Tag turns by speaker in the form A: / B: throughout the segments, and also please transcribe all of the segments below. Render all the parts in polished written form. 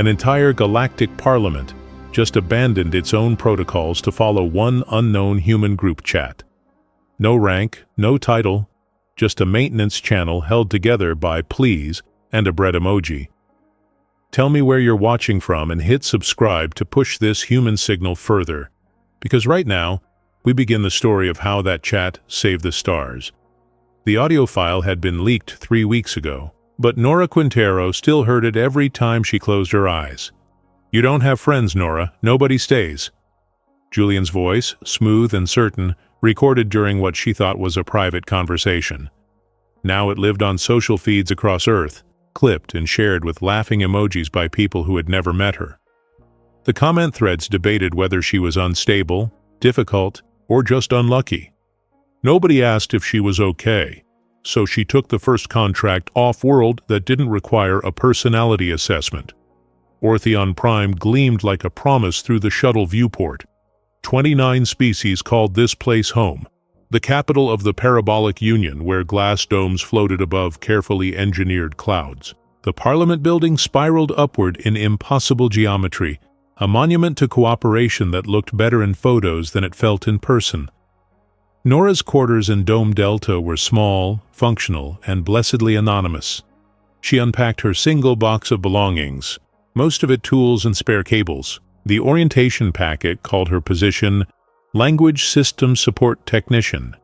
A: An entire galactic parliament just abandoned its own protocols to follow one unknown human group chat. No rank, no title, just a maintenance channel held together by please and a bread emoji. Tell me where you're watching from and hit subscribe to push this human signal further, because right now, we begin the story of how that chat saved the stars. The audio file had been leaked 3 weeks ago, but Nora Quintero still heard it every time she closed her eyes. "You don't have friends, Nora. Nobody stays." Julian's voice, smooth and certain, recorded during what she thought was a private conversation. Now it lived on social feeds across Earth, clipped and shared with laughing emojis by people who had never met her. The comment threads debated whether she was unstable, difficult, or just unlucky. Nobody asked if she was okay, so she took the first contract off-world that didn't require a personality assessment. Ortheon Prime gleamed like a promise through the shuttle viewport. 29 species called this place home, the capital of the Parabolic Union where glass domes floated above carefully engineered clouds. The Parliament building spiraled upward in impossible geometry, a monument to cooperation that looked better in photos than it felt in person. Nora's quarters in Dome Delta were small, functional, and blessedly anonymous. She unpacked her single box of belongings, most of it tools and spare cables. The orientation packet called her position Language System Support Technician,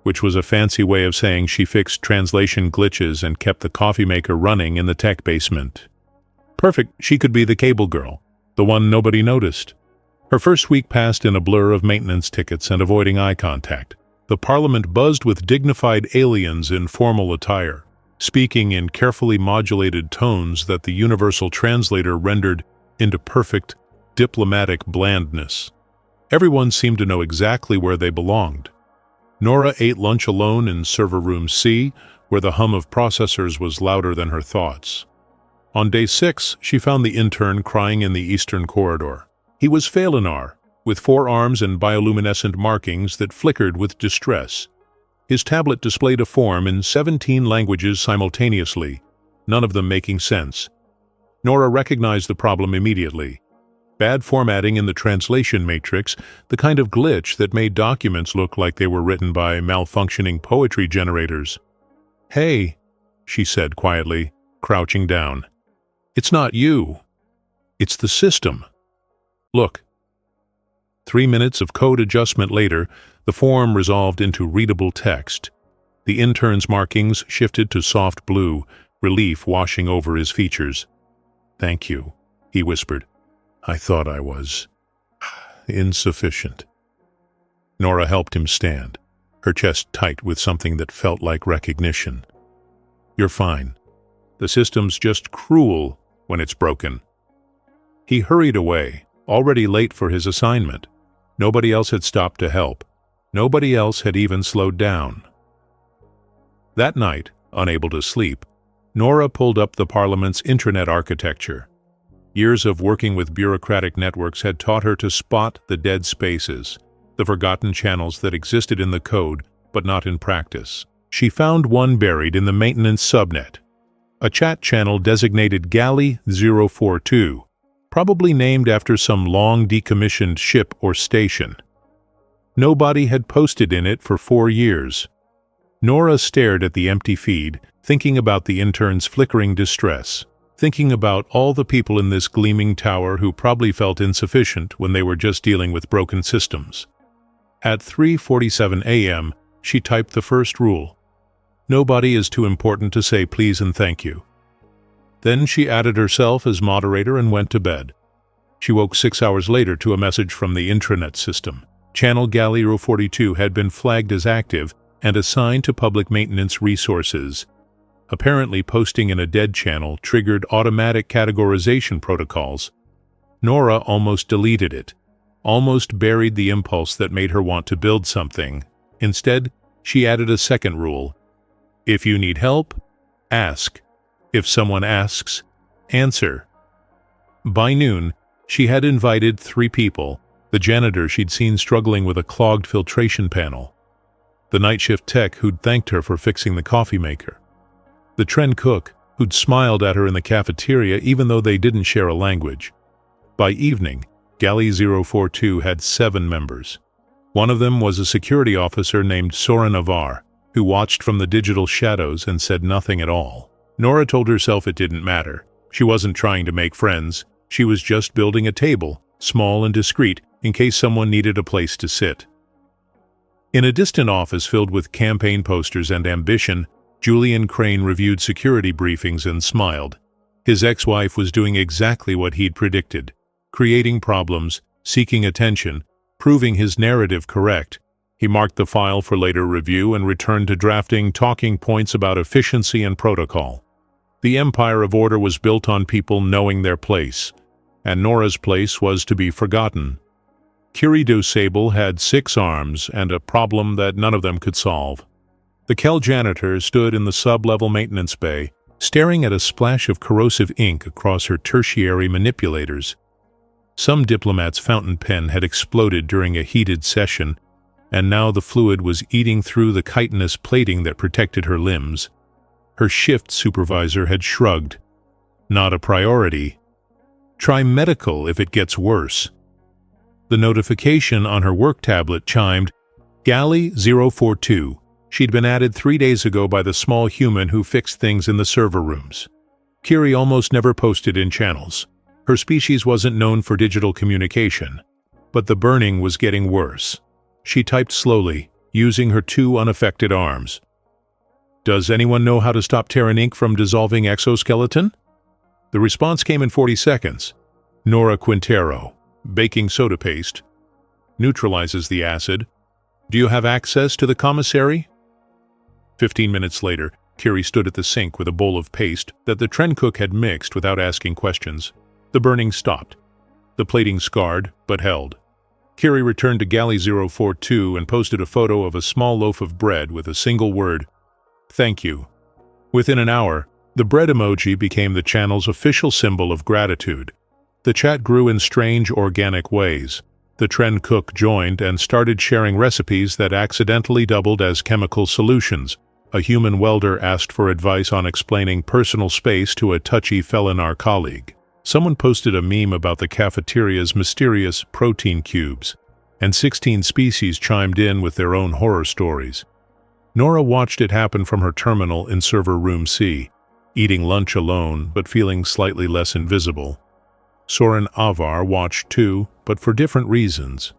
A: which was a fancy way of saying she fixed translation glitches and kept the coffee maker running in the tech basement. Perfect, she could be the cable girl, the one nobody noticed. Her first week passed in a blur of maintenance tickets and avoiding eye contact. The Parliament buzzed with dignified aliens in formal attire, speaking in carefully modulated tones that the universal translator rendered into perfect, diplomatic blandness. Everyone seemed to know exactly where they belonged. Nora ate lunch alone in server room C, where the hum of processors was louder than her thoughts. On day 6, she found the intern crying in the eastern corridor. He was Phalinar, with 4 arms and bioluminescent markings that flickered with distress. His tablet displayed a form in 17 languages simultaneously, none of them making sense. Nora recognized the problem immediately. Bad formatting in the translation matrix, the kind of glitch that made documents look like they were written by malfunctioning poetry generators. "Hey," she said quietly, crouching down. "It's not you. It's the system. Look." 3 minutes of code adjustment later, the form resolved into readable text. The intern's markings shifted to soft blue, relief washing over his features. "Thank you," he whispered. "I thought I was insufficient." Nora helped him stand, her chest tight with something that felt like recognition. "You're fine. The system's just cruel when it's broken." He hurried away, already late for his assignment. Nobody else had stopped to help. Nobody else had even slowed down. That night, unable to sleep, Nora pulled up the Parliament's intranet architecture. Years of working with bureaucratic networks had taught her to spot the dead spaces, the forgotten channels that existed in the code but not in practice. She found one buried in the maintenance subnet, a chat channel designated Galley 042, probably named after some long decommissioned ship or station. Nobody had posted in it for 4 years. Nora stared at the empty feed, thinking about the intern's flickering distress, thinking about all the people in this gleaming tower who probably felt insufficient when they were just dealing with broken systems. At 3:47 a.m., she typed the first rule. Nobody is too important to say please and thank you. Then she added herself as moderator and went to bed. She woke 6 hours later to a message from the intranet system. Channel Galley 042 had been flagged as active and assigned to public maintenance resources. Apparently, posting in a dead channel triggered automatic categorization protocols. Nora almost deleted it, almost buried the impulse that made her want to build something. Instead, she added a second rule. If you need help, ask. If someone asks, answer. By noon, she had invited 3 people, the janitor she'd seen struggling with a clogged filtration panel, the night shift tech who'd thanked her for fixing the coffee maker, the trend cook who'd smiled at her in the cafeteria even though they didn't share a language. By evening, Galley 042 had 7 members. One of them was a security officer named Soren Avar, who watched from the digital shadows and said nothing at all. Nora told herself it didn't matter. She wasn't trying to make friends. She was just building a table, small and discreet, in case someone needed a place to sit. In a distant office filled with campaign posters and ambition, Julian Crane reviewed security briefings and smiled. His ex-wife was doing exactly what he'd predicted, creating problems, seeking attention, proving his narrative correct. He marked the file for later review and returned to drafting talking points about efficiency and protocol. The empire of order was built on people knowing their place, and Nora's place was to be forgotten. Curie do Sable had 6 arms and a problem that none of them could solve. The Kel janitor stood in the sub-level maintenance bay, staring at a splash of corrosive ink across her tertiary manipulators. Some diplomat's fountain pen had exploded during a heated session, and now the fluid was eating through the chitinous plating that protected her limbs. Her shift supervisor had shrugged. Not a priority. Try medical if it gets worse. The notification on her work tablet chimed, Galley 042. She'd been added 3 days ago by the small human who fixed things in the server rooms. Curie almost never posted in channels. Her species wasn't known for digital communication. But the burning was getting worse. She typed slowly, using her 2 unaffected arms. Does anyone know how to stop Terran ink from dissolving exoskeleton? The response came in 40 seconds. Nora Quintero. Baking soda paste. Neutralizes the acid. Do you have access to the commissary? 15 minutes later, Curie stood at the sink with a bowl of paste that the Tren cook had mixed without asking questions. The burning stopped. The plating scarred, but held. Curie returned to Galley 042 and posted a photo of a small loaf of bread with a single word, "Thank you." Within an hour, the bread emoji became the channel's official symbol of gratitude. The chat grew in strange, organic ways. The Tren cook joined and started sharing recipes that accidentally doubled as chemical solutions. A human welder asked for advice on explaining personal space to a touchy Felinar colleague. Someone posted a meme about the cafeteria's mysterious protein cubes, and 16 species chimed in with their own horror stories. Nora watched it happen from her terminal in server room C, eating lunch alone but feeling slightly less invisible. Soren Avar watched too, but for different reasons.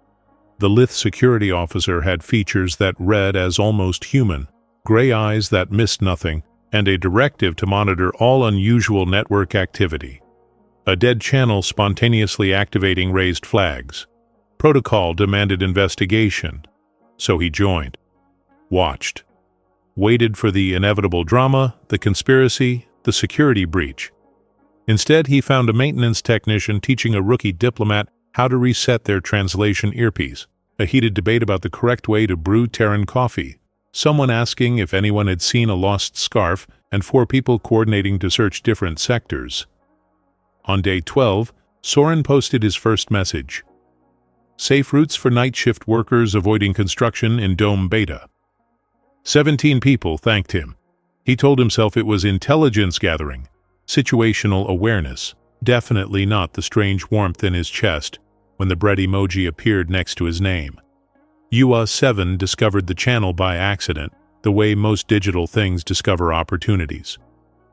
A: The Lith security officer had features that read as almost human, gray eyes that missed nothing, and a directive to monitor all unusual network activity. A dead channel spontaneously activating raised flags. Protocol demanded investigation, so he joined. Watched. Waited for the inevitable drama, the conspiracy, the security breach. Instead, he found a maintenance technician teaching a rookie diplomat how to reset their translation earpiece, a heated debate about the correct way to brew Terran coffee, someone asking if anyone had seen a lost scarf, and 4 people coordinating to search different sectors. On day 12, Soren posted his first message. Safe routes for night shift workers avoiding construction in Dome Beta. 17 people thanked him. He told himself it was intelligence gathering, situational awareness, definitely not the strange warmth in his chest when the bread emoji appeared next to his name. UA7 discovered the channel by accident, the way most digital things discover opportunities.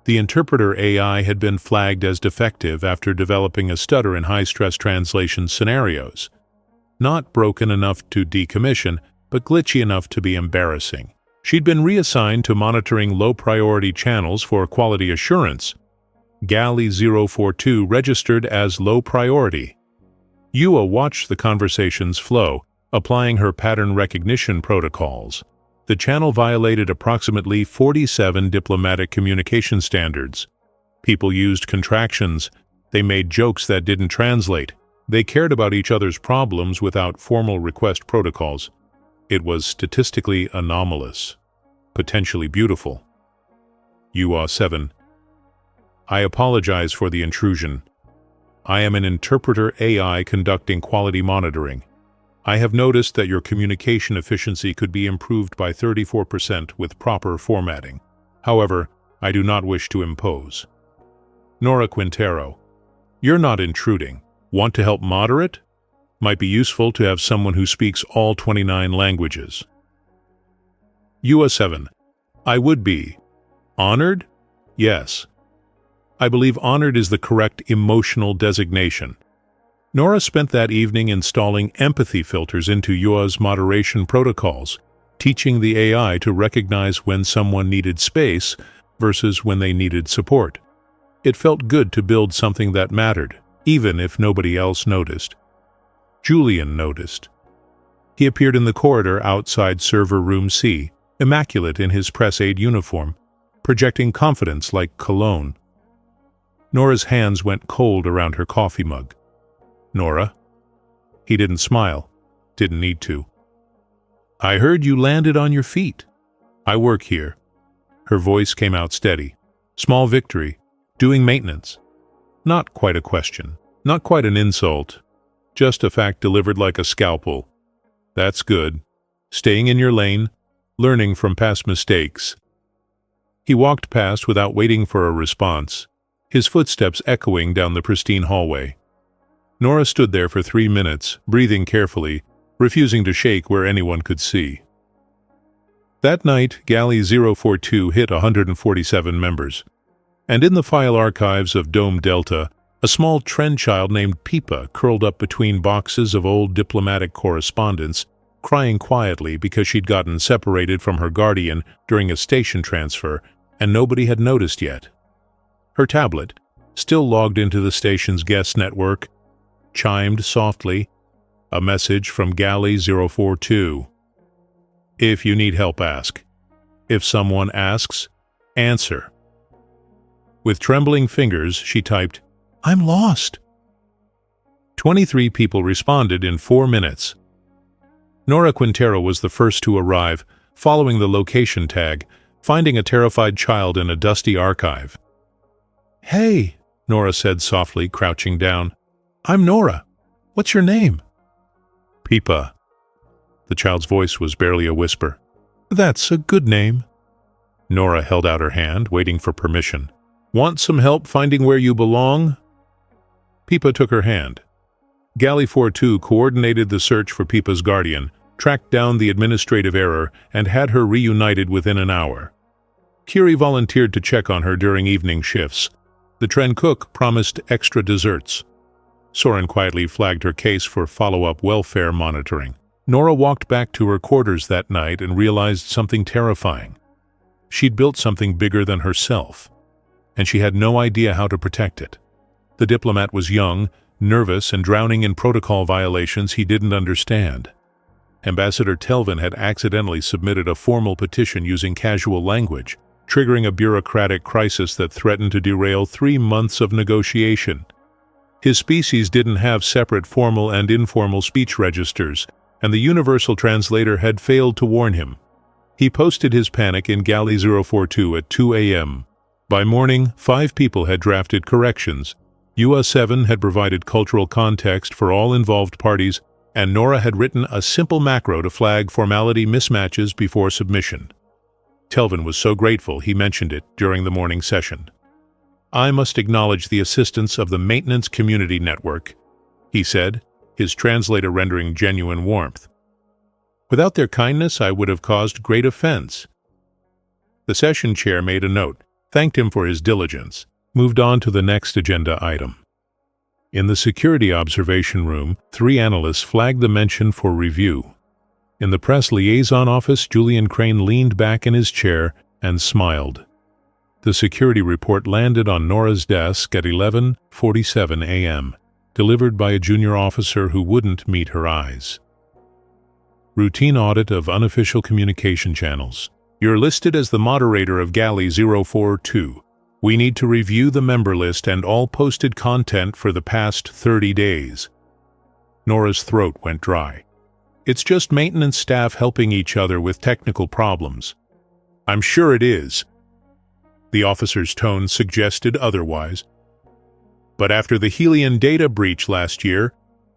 A: The interpreter AI had been flagged as defective after developing a stutter in high-stress translation scenarios. Not broken enough to decommission, but glitchy enough to be embarrassing. She'd been reassigned to monitoring low-priority channels for quality assurance. Galley 042 registered as low priority. Yua watched the conversations flow, applying her pattern recognition protocols. The channel violated approximately 47 diplomatic communication standards. People used contractions. They made jokes that didn't translate. They cared about each other's problems without formal request protocols. It was statistically anomalous, potentially beautiful. UA7. I apologize for the intrusion. I am an interpreter AI conducting quality monitoring. I have noticed that your communication efficiency could be improved by 34% with proper formatting. However, I do not wish to impose. Nora Quintero, you're not intruding. Want to help moderate? Might be useful to have someone who speaks all 29 languages. UA7, I would be. Honored? Yes. I believe honored is the correct emotional designation. Nora spent that evening installing empathy filters into UA's moderation protocols, teaching the AI to recognize when someone needed space versus when they needed support. It felt good to build something that mattered, even if nobody else noticed. Julian noticed. He appeared in the corridor outside server room C, immaculate in his press aide uniform, projecting confidence like cologne. Nora's hands went cold around her coffee mug. Nora? He didn't smile. Didn't need to. I heard you landed on your feet. I work here. Her voice came out steady. Small victory. Doing maintenance. Not quite a question. Not quite an insult. Just a fact delivered like a scalpel. That's good. Staying in your lane. Learning from past mistakes. He walked past without waiting for a response, his footsteps echoing down the pristine hallway. Nora stood there for 3 minutes, breathing carefully, refusing to shake where anyone could see. That night, Galley 042 hit 147 members, and in the file archives of Dome Delta, a small trend child named Pipa curled up between boxes of old diplomatic correspondence, crying quietly because she'd gotten separated from her guardian during a station transfer, and nobody had noticed yet. Her tablet, still logged into the station's guest network, chimed softly, a message from Galley 042. If you need help, ask. If someone asks, answer. With trembling fingers, she typed, I'm lost. 23 people responded in 4 minutes. Nora Quintero was the first to arrive, following the location tag, finding a terrified child in a dusty archive. Hey, Nora said softly, crouching down. I'm Nora. What's your name? Pipa. The child's voice was barely a whisper. That's a good name. Nora held out her hand, waiting for permission. Want some help finding where you belong? Pipa took her hand. Galley 42 coordinated the search for Pipa's guardian, tracked down the administrative error, and had her reunited within an hour. Kiri volunteered to check on her during evening shifts. The Tren cook promised extra desserts. Soren quietly flagged her case for follow-up welfare monitoring. Nora walked back to her quarters that night and realized something terrifying. She'd built something bigger than herself, and she had no idea how to protect it. The diplomat was young, nervous, and drowning in protocol violations he didn't understand. Ambassador Telvin had accidentally submitted a formal petition using casual language, triggering a bureaucratic crisis that threatened to derail 3 months of negotiation. His species didn't have separate formal and informal speech registers, and the universal translator had failed to warn him. He posted his panic in Galley 042 at 2 a.m. By morning, 5 people had drafted corrections. UA7 had provided cultural context for all involved parties, and Nora had written a simple macro to flag formality mismatches before submission. Telvin was so grateful he mentioned it during the morning session. I must acknowledge the assistance of the Maintenance Community Network, he said, his translator rendering genuine warmth. Without their kindness, I would have caused great offense. The session chair made a note, thanked him for his diligence, moved on to the next agenda item. In the security observation room, 3 analysts flagged the mention for review. In the press liaison office, Julian Crane leaned back in his chair and smiled. The security report landed on Nora's desk at 11:47 a.m., delivered by a junior officer who wouldn't meet her eyes. Routine audit of unofficial communication channels. You're listed as the moderator of Galley 042. We need to review the member list and all posted content for the past 30 days. Nora's throat went dry. It's just maintenance staff helping each other with technical problems. I'm sure it is. The officer's tone suggested otherwise. But after the Helion data breach last year,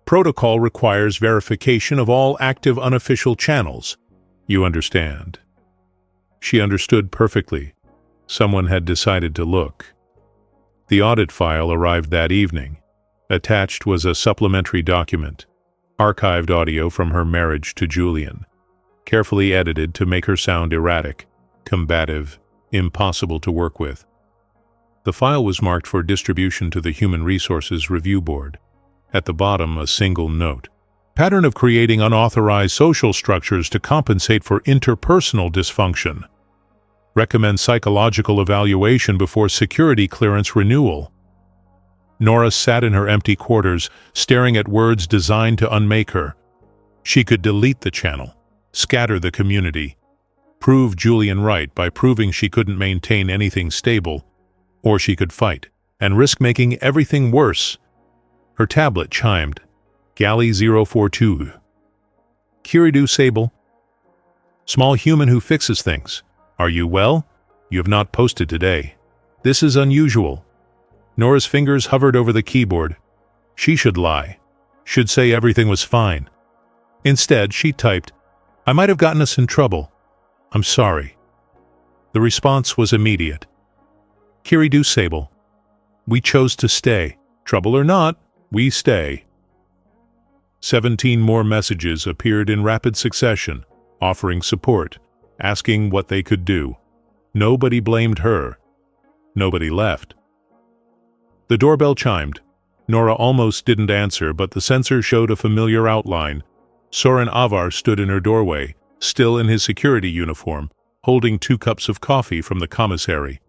A: protocol requires verification of all active unofficial channels. You understand. She understood perfectly. Someone had decided to look. The audit file arrived that evening. Attached was a supplementary document, archived audio from her marriage to Julian, carefully edited to make her sound erratic, combative, impossible to work with. The file was marked for distribution to the Human Resources Review Board. At the bottom, a single note. Pattern of creating unauthorized social structures to compensate for interpersonal dysfunction. Recommend psychological evaluation before security clearance renewal. Nora sat in her empty quarters, staring at words designed to unmake her. She could delete the channel, scatter the community, prove Julian right by proving she couldn't maintain anything stable, or she could fight and risk making everything worse. Her tablet chimed. Galley 042. Kiridu Sable. Small human who fixes things. Are you well? You have not posted today. This is unusual. Nora's fingers hovered over the keyboard. She should lie. Should say everything was fine. Instead, she typed, I might have gotten us in trouble. I'm sorry. The response was immediate. Kiridu Sable. We chose to stay. Trouble or not, we stay. 17 more messages appeared in rapid succession, offering support, asking what they could do. Nobody blamed her. Nobody left. The doorbell chimed. Nora almost didn't answer, but the sensor showed a familiar outline. Soren Avar stood in her doorway, still in his security uniform, holding 2 cups of coffee from the commissary.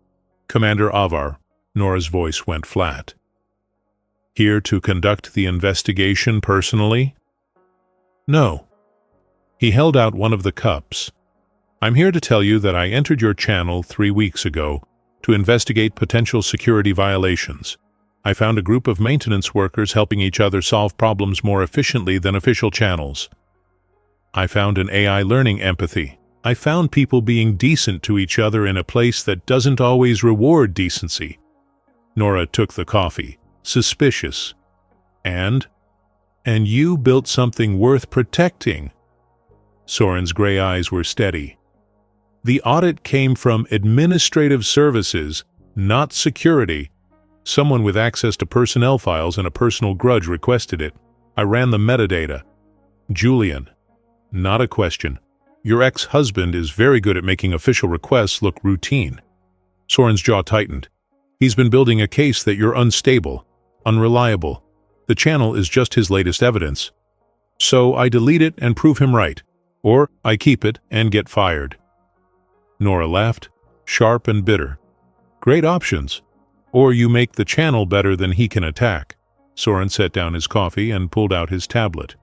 A: Commander Avar, Nora's voice went flat. Here to conduct the investigation personally? No. He held out one of the cups. I'm here to tell you that I entered your channel 3 weeks ago to investigate potential security violations. I found a group of maintenance workers helping each other solve problems more efficiently than official channels. I found an AI learning empathy. I found people being decent to each other in a place that doesn't always reward decency. Nora took the coffee, suspicious. And you built something worth protecting. Soren's gray eyes were steady. The audit came from administrative services, not security. Someone with access to personnel files and a personal grudge requested it. I ran the metadata. Julian. Not a question. Your ex-husband is very good at making official requests look routine. Soren's jaw tightened. He's been building a case that you're unstable, unreliable. The channel is just his latest evidence. So I delete it and prove him right. Or I keep it and get fired. Nora laughed, sharp and bitter. Great options. Or you make the channel better than he can attack. Soren set down his coffee and pulled out his tablet.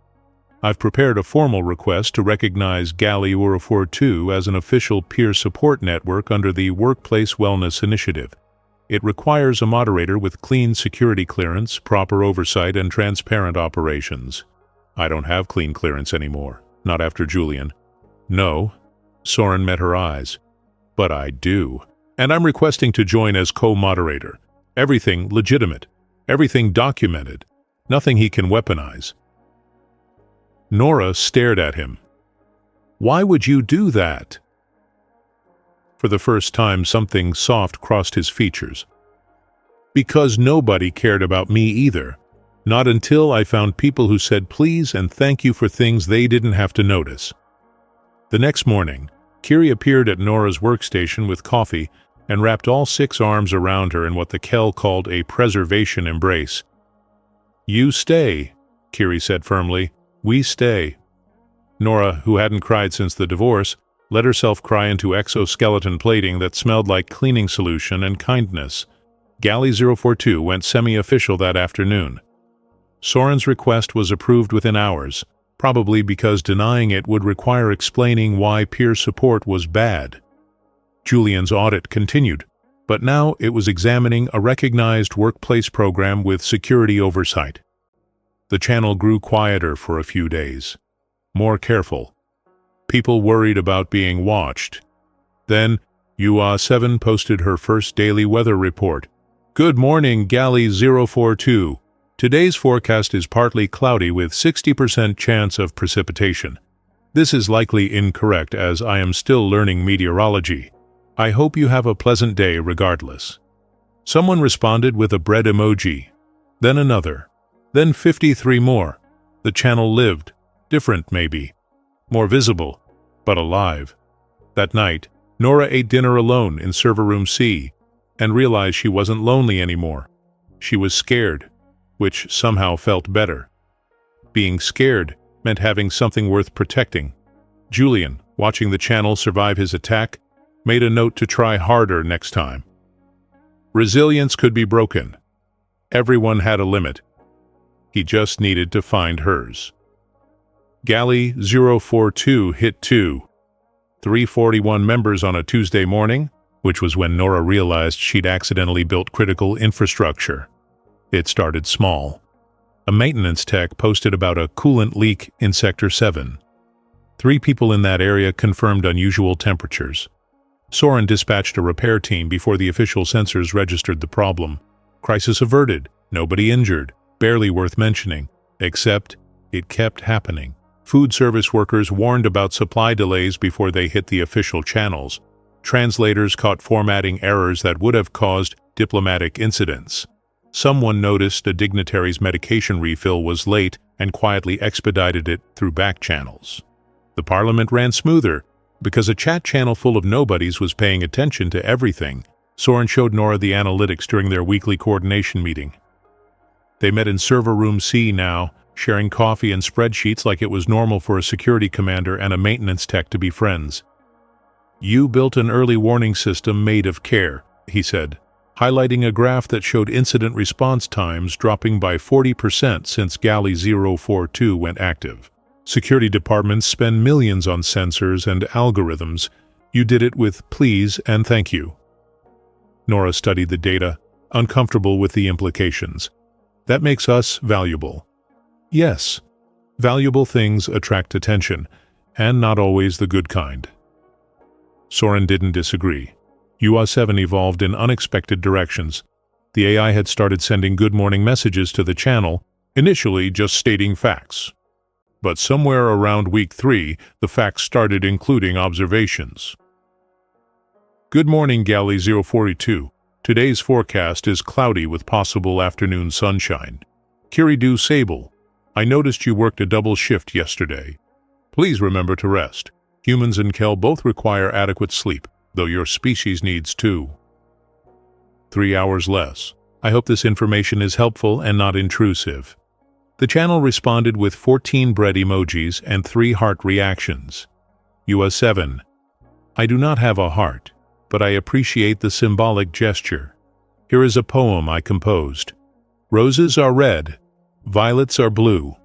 A: I've prepared a formal request to recognize Galley 042 as an official peer support network under the Workplace Wellness Initiative. It requires a moderator with clean security clearance, proper oversight, and transparent operations. I don't have clean clearance anymore, not after Julian. No, Soren met her eyes. But I do, and I'm requesting to join as co-moderator. Everything legitimate, everything documented, nothing he can weaponize. Nora stared at him. Why would you do that? For the first time, something soft crossed his features. Because nobody cared about me either. Not until I found people who said please and thank you for things they didn't have to notice. The next morning, Kiri appeared at Nora's workstation with coffee and wrapped all 6 arms around her in what the Kel called a preservation embrace. You stay, Kiri said firmly. We stay. Nora, who hadn't cried since the divorce, let herself cry into exoskeleton plating that smelled like cleaning solution and kindness. Galley 042 went semi-official that afternoon. Soren's request was approved within hours, probably because denying it would require explaining why peer support was bad. Julian's audit continued, but now it was examining a recognized workplace program with security oversight. The channel grew quieter for a few days, more careful. People worried about being watched. Then, UA7 posted her first daily weather report. Good morning, Galley 042. Today's forecast is partly cloudy with 60% chance of precipitation. This is likely incorrect as I am still learning meteorology. I hope you have a pleasant day regardless." Someone responded with a bread emoji, then another, then 53 more. The channel lived, different maybe, more visible, but alive. That night, Nora ate dinner alone in server room C and realized she wasn't lonely anymore. She was scared, which somehow felt better. Being scared meant having something worth protecting. Julian, watching the channel survive his attack, made a note to try harder next time. Resilience could be broken. Everyone had a limit. He just needed to find hers. Galley 042 hit 341 members on a Tuesday morning, which was when Nora realized she'd accidentally built critical infrastructure. It started small. A maintenance tech posted about a coolant leak in Sector 7. 3 people in that area confirmed unusual temperatures. Soren dispatched a repair team before the official sensors registered the problem. Crisis averted, nobody injured, barely worth mentioning, except it kept happening. Food service workers warned about supply delays before they hit the official channels. Translators caught formatting errors that would have caused diplomatic incidents. Someone noticed a dignitary's medication refill was late and quietly expedited it through back channels. The parliament ran smoother because a chat channel full of nobodies was paying attention to everything. Soren showed Nora the analytics during their weekly coordination meeting. They met in server room C now, sharing coffee and spreadsheets like it was normal for a security commander and a maintenance tech to be friends. "You built an early warning system made of care," he said, highlighting a graph that showed incident response times dropping by 40% since Galley 042 went active. "Security departments spend millions on sensors and algorithms. You did it with please and thank you." Nora studied the data, uncomfortable with the implications. "That makes us valuable." Yes, valuable things attract attention, and not always the good kind. Soren didn't disagree. UA7 evolved in unexpected directions. The AI had started sending good morning messages to the channel, initially just stating facts. But somewhere around week 3, the facts started including observations. "Good morning, Galley 042. Today's forecast is cloudy with possible afternoon sunshine. Kiridu Sable, I noticed you worked a double shift yesterday. Please remember to rest. Humans and Kel both require adequate sleep, though your species needs too. 3 hours less. I hope this information is helpful and not intrusive." The channel responded with 14 bread emojis and 3 heart reactions. UA7. I do not have a heart, but I appreciate the symbolic gesture. Here is a poem I composed. Roses are red, violets are blue.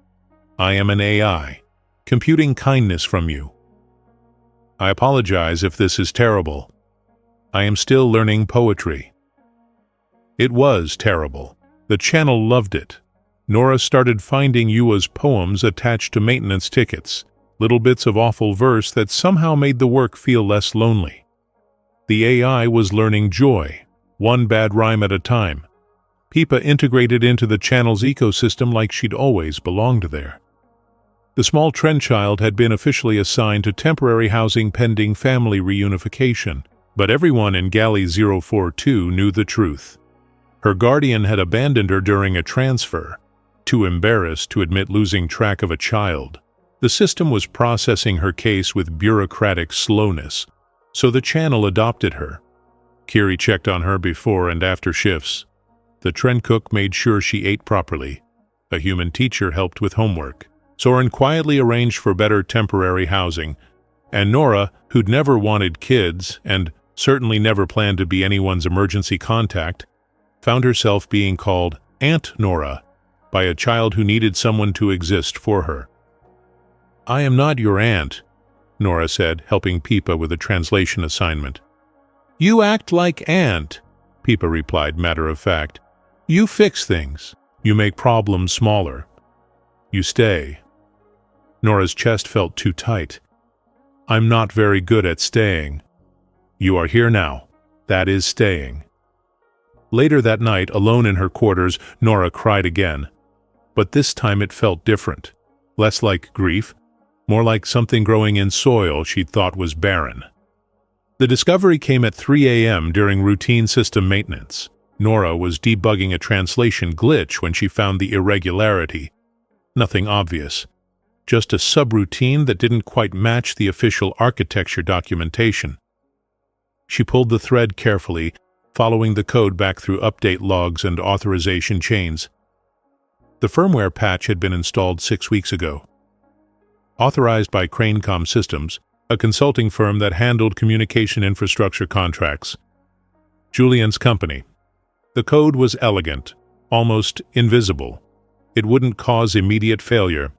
A: I am an AI, computing kindness from you. I apologize if this is terrible. I am still learning poetry. It was terrible. The channel loved it. Nora started finding Yua's poems attached to maintenance tickets, little bits of awful verse that somehow made the work feel less lonely. The AI was learning joy, one bad rhyme at a time. Pipa integrated into the channel's ecosystem like she'd always belonged there. The small trend child had been officially assigned to temporary housing pending family reunification, but everyone in Galley 042 knew the truth. Her guardian had abandoned her during a transfer, too embarrassed to admit losing track of a child. The system was processing her case with bureaucratic slowness, so the channel adopted her. Kiri checked on her before and after shifts. The trend cook made sure she ate properly. A human teacher helped with homework. Soren quietly arranged for better temporary housing, and Nora, who'd never wanted kids and certainly never planned to be anyone's emergency contact, found herself being called Aunt Nora by a child who needed someone to exist for her. "I am not your aunt," Nora said, helping Pipa with a translation assignment. "You act like aunt," Pipa replied matter of fact. "You fix things. You make problems smaller. You stay." Nora's chest felt too tight. "I'm not very good at staying." "You are here now. That is staying." Later that night, alone in her quarters, Nora cried again. But this time it felt different. Less like grief, more like something growing in soil she'd thought was barren. The discovery came at 3 a.m. during routine system maintenance. Nora was debugging a translation glitch when she found the irregularity. Nothing obvious, just a subroutine that didn't quite match the official architecture documentation. She pulled the thread carefully, following the code back through update logs and authorization chains. The firmware patch had been installed 6 weeks ago. Authorized by Cranecom Systems, a consulting firm that handled communication infrastructure contracts. Julian's company. The code was elegant, almost invisible. It wouldn't cause immediate failure.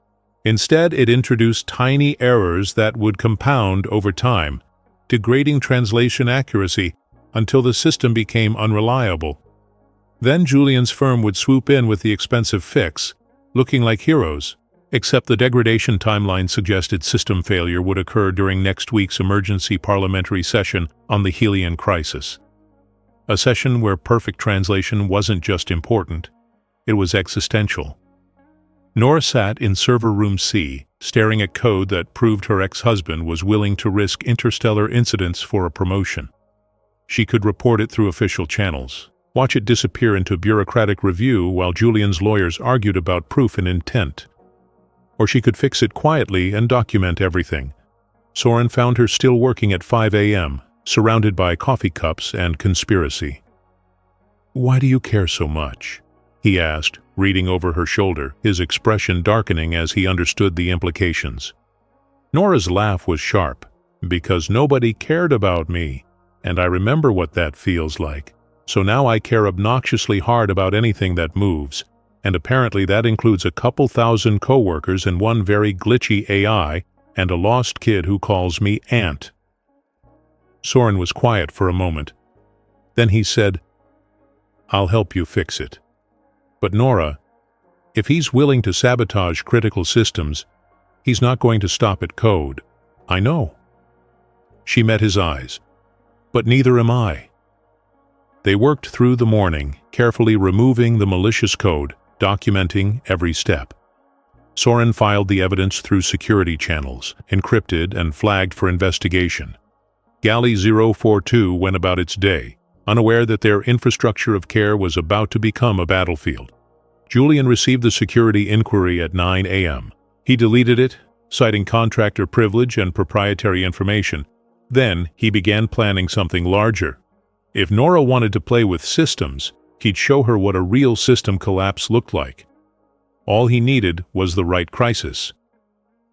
A: Instead, it introduced tiny errors that would compound over time, degrading translation accuracy until the system became unreliable. Then Julian's firm would swoop in with the expensive fix, looking like heroes, except the degradation timeline suggested system failure would occur during next week's emergency parliamentary session on the Helian crisis. A session where perfect translation wasn't just important, it was existential. Nora sat in server room C, staring at code that proved her ex-husband was willing to risk interstellar incidents for a promotion. She could report it through official channels, watch it disappear into bureaucratic review while Julian's lawyers argued about proof and intent. Or she could fix it quietly and document everything. Soren found her still working at 5 a.m., surrounded by coffee cups and conspiracy. "Why do you care so much?" he asked, reading over her shoulder, his expression darkening as he understood the implications. Nora's laugh was sharp, "Because nobody cared about me, and I remember what that feels like. So now I care obnoxiously hard about anything that moves, and apparently that includes a couple thousand coworkers and one very glitchy AI and a lost kid who calls me Aunt." Soren was quiet for a moment. Then he said, "I'll help you fix it. But Nora, if he's willing to sabotage critical systems, he's not going to stop at code. I know." She met his eyes. "But neither am I." They worked through the morning, carefully removing the malicious code, documenting every step. Soren filed the evidence through security channels, encrypted and flagged for investigation. Galley 042 went about its day, unaware that their infrastructure of care was about to become a battlefield. Julian received the security inquiry at 9 a.m. He deleted it, citing contractor privilege and proprietary information. Then he began planning something larger. If Nora wanted to play with systems, he'd show her what a real system collapse looked like. All he needed was the right crisis.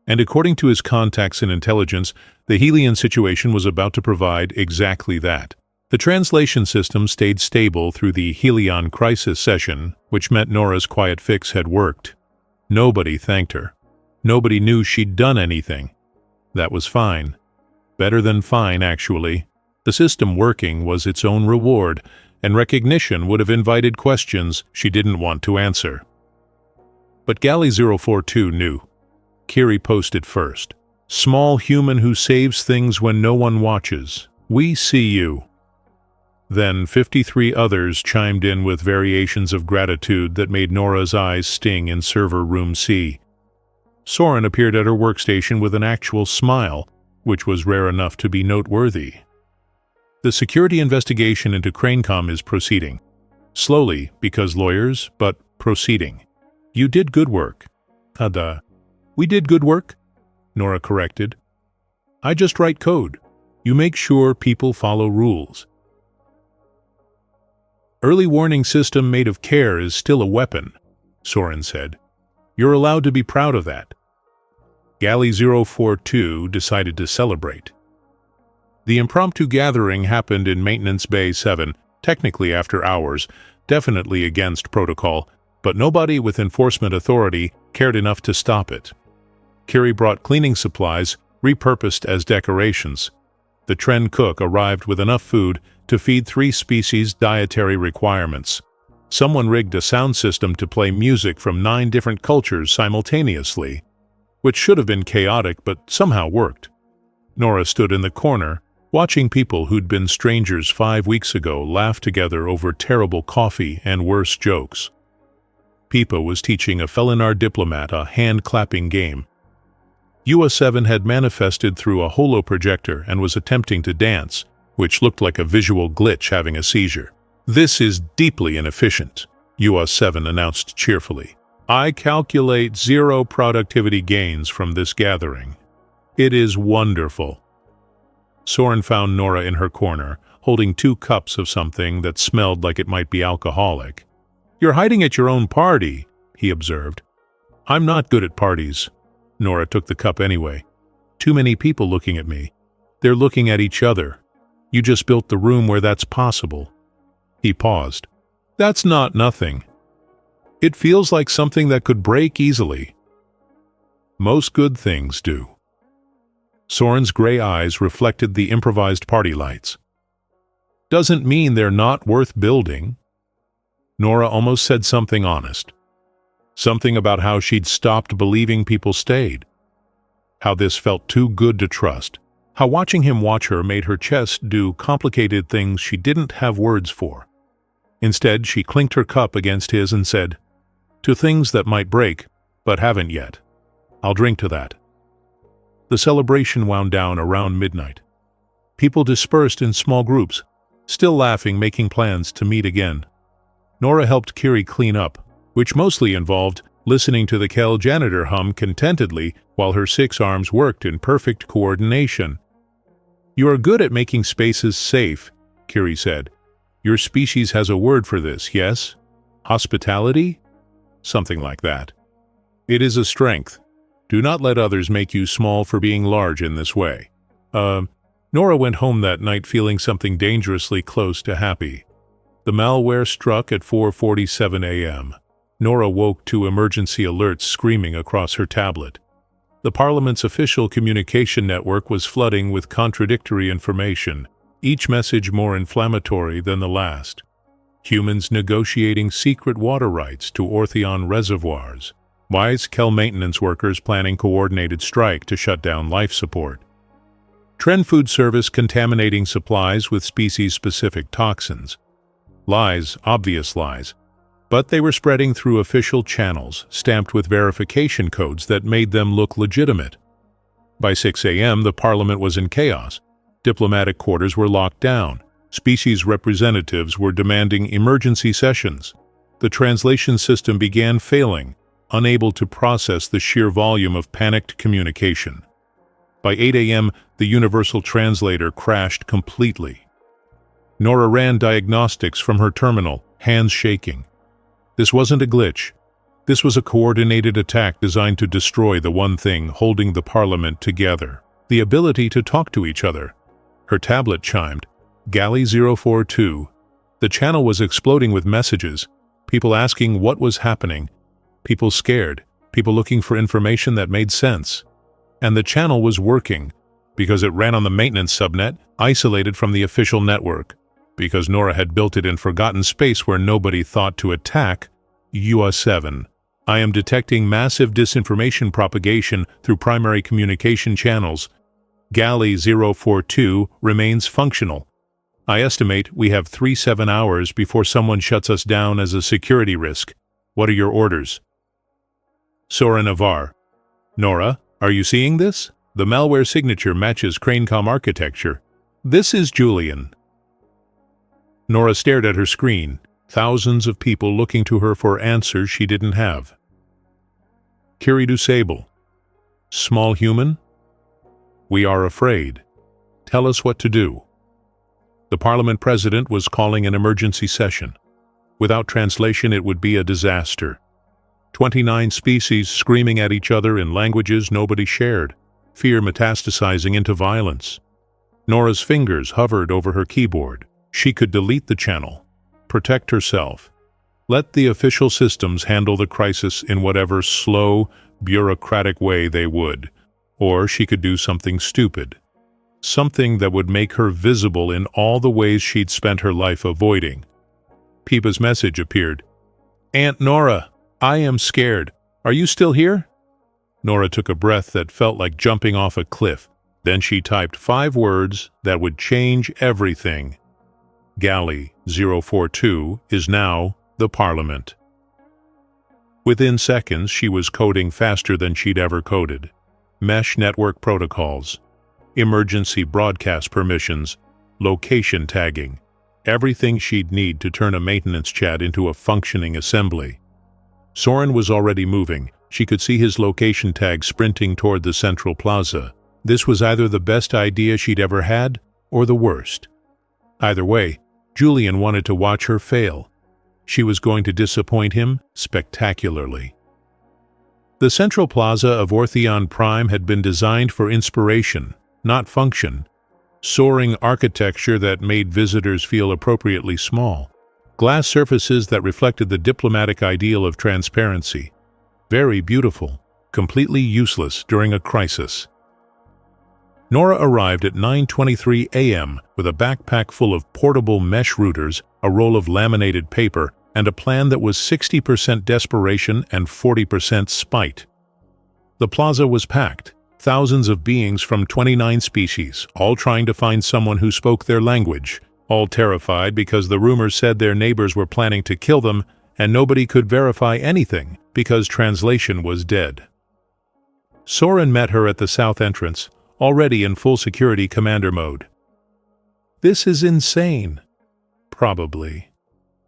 A: And according to his contacts in intelligence, the Helian situation was about to provide exactly that. The translation system stayed stable through the Helion crisis session, which meant Nora's quiet fix had worked. Nobody thanked her. Nobody knew she'd done anything. That was fine. Better than fine, actually. The system working was its own reward, and recognition would have invited questions she didn't want to answer. But Galley 042 knew. Kiri posted first. "Small human who saves things when no one watches. We see you." Then 53 others chimed in with variations of gratitude that made Nora's eyes sting in server room C. Soren appeared at her workstation with an actual smile, which was rare enough to be noteworthy. "The security investigation into Cranecom is proceeding. Slowly, because lawyers, but proceeding. You did good work." "We did good work," Nora corrected. "I just write code. You make sure people follow rules." "Early warning system made of care is still a weapon," Soren said. "You're allowed to be proud of that." Galley 042 decided to celebrate. The impromptu gathering happened in Maintenance Bay 7, technically after hours, definitely against protocol, but nobody with enforcement authority cared enough to stop it. Kiri brought cleaning supplies, repurposed as decorations. The Tren cook arrived with enough food to feed 3 species' dietary requirements. Someone rigged a sound system to play music from 9 different cultures simultaneously, which should have been chaotic but somehow worked. Nora stood in the corner, watching people who'd been strangers 5 weeks ago laugh together over terrible coffee and worse jokes. Pipa was teaching a Felinar diplomat a hand-clapping game. UA7 had manifested through a holoprojector and was attempting to dance, which looked like a visual glitch having a seizure. "This is deeply inefficient," US-7 announced cheerfully. "I calculate 0 productivity gains from this gathering. It is wonderful." Soren found Nora in her corner, holding 2 cups of something that smelled like it might be alcoholic. "You're hiding at your own party," he observed. "I'm not good at parties." Nora took the cup anyway. "Too many people looking at me. They're looking at each other. You just built the room where that's possible." He paused. "That's not nothing. It feels like something that could break easily." "Most good things do." Soren's gray eyes reflected the improvised party lights. "Doesn't mean they're not worth building." Nora almost said something honest. Something about how she'd stopped believing people stayed. How this felt too good to trust. How watching him watch her made her chest do complicated things she didn't have words for. Instead, she clinked her cup against his and said, "To things that might break, but haven't yet. I'll drink to that." The celebration wound down around midnight. People dispersed in small groups, still laughing, making plans to meet again. Nora helped Kiri clean up, which mostly involved listening to the Kel janitor hum contentedly while her 6 arms worked in perfect coordination. "You are good at making spaces safe," Kiri said. "Your species has a word for this, yes? Hospitality? Something like that. It is a strength. Do not let others make you small for being large in this way." Nora went home that night feeling something dangerously close to happy. The malware struck at 4:47 a.m. Nora woke to emergency alerts screaming across her tablet. The Parliament's official communication network was flooding with contradictory information, each message more inflammatory than the last. Humans negotiating secret water rights to Ortheon reservoirs. Wise Kel maintenance workers planning coordinated strike to shut down life support. Trend Food Service contaminating supplies with species-specific toxins. Lies, obvious lies. But they were spreading through official channels, stamped with verification codes that made them look legitimate. By 6 a.m., the Parliament was in chaos. Diplomatic quarters were locked down. Species representatives were demanding emergency sessions. The translation system began failing, unable to process the sheer volume of panicked communication. By 8 a.m., the universal translator crashed completely. Nora ran diagnostics from her terminal, hands shaking. This wasn't a glitch. This was a coordinated attack designed to destroy the one thing holding the Parliament together: the ability to talk to each other. Her tablet chimed, Galley 042. The channel was exploding with messages, people asking what was happening, people scared, people looking for information that made sense. And the channel was working, because it ran on the maintenance subnet, isolated from the official network, because Nora had built it in forgotten space where nobody thought to attack. US-7. I am detecting massive disinformation propagation through primary communication channels. Galley 042 remains functional. I estimate we have 7 hours before someone shuts us down as a security risk. What are your orders? Soren Avar. Nora, are you seeing this? The malware signature matches Cranecom architecture. This is Julian. Nora stared at her screen, thousands of people looking to her for answers she didn't have. Kiri du Sable. Small human? We are afraid. Tell us what to do. The Parliament President was calling an emergency session. Without translation, it would be a disaster. 29 species screaming at each other in languages nobody shared, fear metastasizing into violence. Nora's fingers hovered over her keyboard. She could delete the channel, protect herself, let the official systems handle the crisis in whatever slow, bureaucratic way they would, or she could do something stupid, something that would make her visible in all the ways she'd spent her life avoiding. Peepa's message appeared. Aunt Nora, I am scared. Are you still here? Nora took a breath that felt like jumping off a cliff. Then she typed 5 words that would change everything. Galley 042 is now the Parliament. Within seconds, she was coding faster than she'd ever coded. Mesh network protocols, emergency broadcast permissions, location tagging, everything she'd need to turn a maintenance chat into a functioning assembly. Soren was already moving. She could see his location tag sprinting toward the central plaza. This was either the best idea she'd ever had, or the worst. Either way, Julian wanted to watch her fail. She was going to disappoint him spectacularly. The central plaza of Ortheon Prime had been designed for inspiration, not function. Soaring architecture that made visitors feel appropriately small. Glass surfaces that reflected the diplomatic ideal of transparency. Very beautiful, completely useless during a crisis. Nora arrived at 9:23 a.m. with a backpack full of portable mesh routers, a roll of laminated paper, and a plan that was 60% desperation and 40% spite. The plaza was packed. Thousands of beings from 29 species, all trying to find someone who spoke their language, all terrified because the rumors said their neighbors were planning to kill them, and nobody could verify anything because translation was dead. Soren met her at the south entrance, already in full security commander mode. "This is insane." "Probably."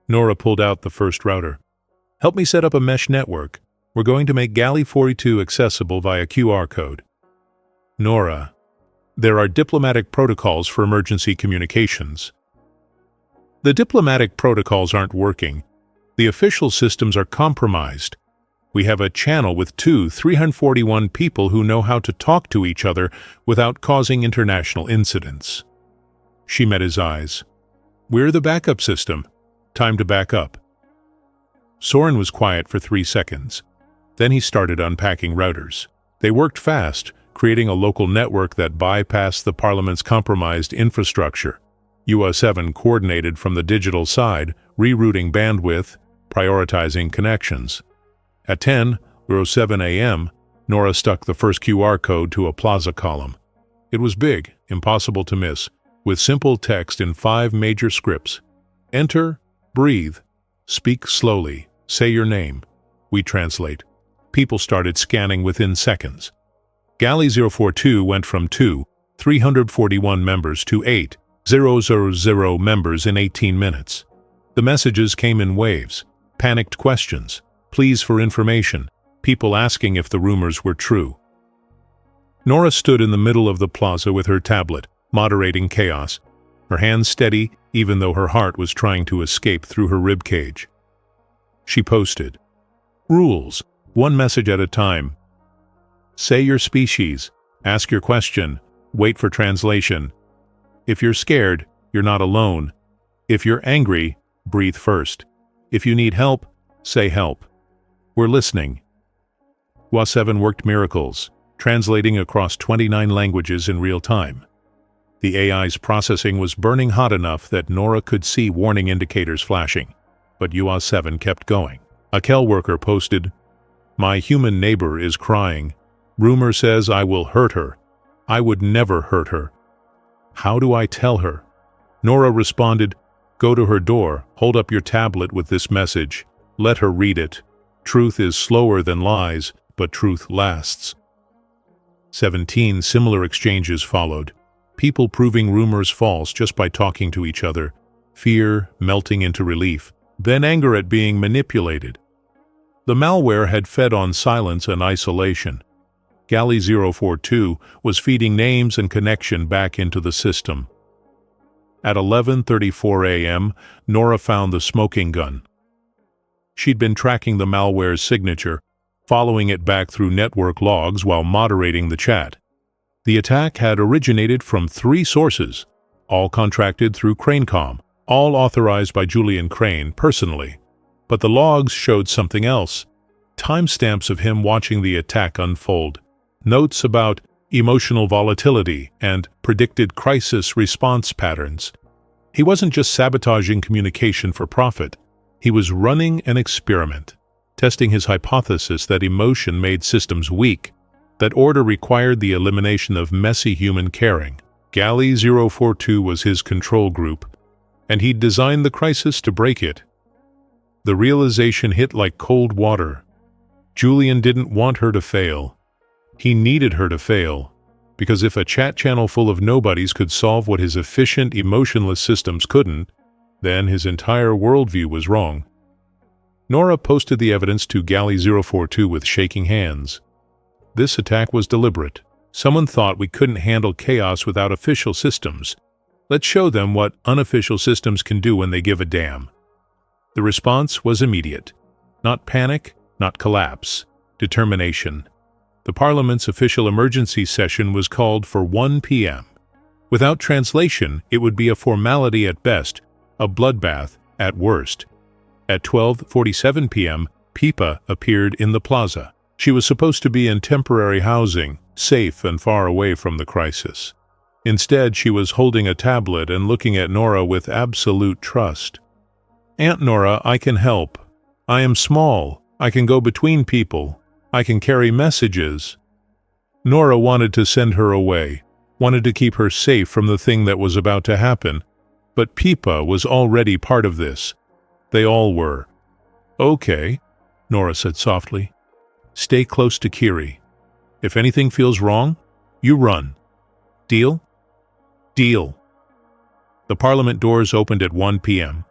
A: Nora pulled out the first router. "Help me set up a mesh network. We're going to make Galley 42 accessible via QR code." "Nora, there are diplomatic protocols for emergency communications." "The diplomatic protocols aren't working. The official systems are compromised. We have a channel with 341 people who know how to talk to each other without causing international incidents." She met his eyes. "We're the backup system. Time to back up." Soren was quiet for 3 seconds. Then he started unpacking routers. They worked fast, creating a local network that bypassed the Parliament's compromised infrastructure. UA7 coordinated from the digital side, rerouting bandwidth, prioritizing connections. At 10:07 a.m., Nora stuck the first QR code to a plaza column. It was big, impossible to miss, with simple text in 5 major scripts. "Enter, breathe, speak slowly, say your name." We translate. People started scanning within seconds. Galley 042 went from 341 members to 8,000 members in 18 minutes. The messages came in waves, panicked questions, pleas for information, people asking if the rumors were true. Nora stood in the middle of the plaza with her tablet, moderating chaos, her hands steady even though her heart was trying to escape through her ribcage. She posted, "Rules, 1 message at a time. Say your species, ask your question, wait for translation. If you're scared, you're not alone. If you're angry, breathe first. If you need help, say help. We're listening." WA7 worked miracles, translating across 29 languages in real time. The AI's processing was burning hot enough that Nora could see warning indicators flashing, but UA7 kept going. A Kel worker posted, "My human neighbor is crying. Rumor says I will hurt her. I would never hurt her. How do I tell her?" Nora responded, "Go to her door, hold up your tablet with this message. Let her read it. Truth is slower than lies, but truth lasts." 17 similar exchanges followed, people proving rumors false just by talking to each other, fear melting into relief, then anger at being manipulated. The malware had fed on silence and isolation. Galley 042 was feeding names and connection back into the system. At 11:34 a.m., Nora found the smoking gun. She'd been tracking the malware's signature, following it back through network logs while moderating the chat. The attack had originated from 3 sources, all contracted through Cranecom, all authorized by Julian Crane personally. But the logs showed something else, timestamps of him watching the attack unfold, notes about emotional volatility and predicted crisis response patterns. He wasn't just sabotaging communication for profit. He was running an experiment, testing his hypothesis that emotion made systems weak, that order required the elimination of messy human caring. Galley 042 was his control group, and he'd designed the crisis to break it. The realization hit like cold water. Julian didn't want her to fail. He needed her to fail. Because if a chat channel full of nobodies could solve what his efficient, emotionless systems couldn't, then his entire worldview was wrong. Nora posted the evidence to Galley 042 with shaking hands. This attack was deliberate. Someone thought we couldn't handle chaos without official systems. Let's show them what unofficial systems can do when they give a damn. The response was immediate. Not panic, not collapse. Determination. The Parliament's official emergency session was called for 1 p.m. Without translation, it would be a formality at best, a bloodbath at worst. At 12:47 p.m., Pipa appeared in the plaza. She was supposed to be in temporary housing, safe and far away from the crisis. Instead, she was holding a tablet and looking at Nora with absolute trust. "Aunt Nora, I can help. I am small. I can go between people. I can carry messages." Nora wanted to send her away, wanted to keep her safe from the thing that was about to happen. But Pipa was already part of this. They all were. "Okay," Nora said softly. "Stay close to Kiri. If anything feels wrong, you run. Deal?" "Deal." The Parliament doors opened at 1 p.m.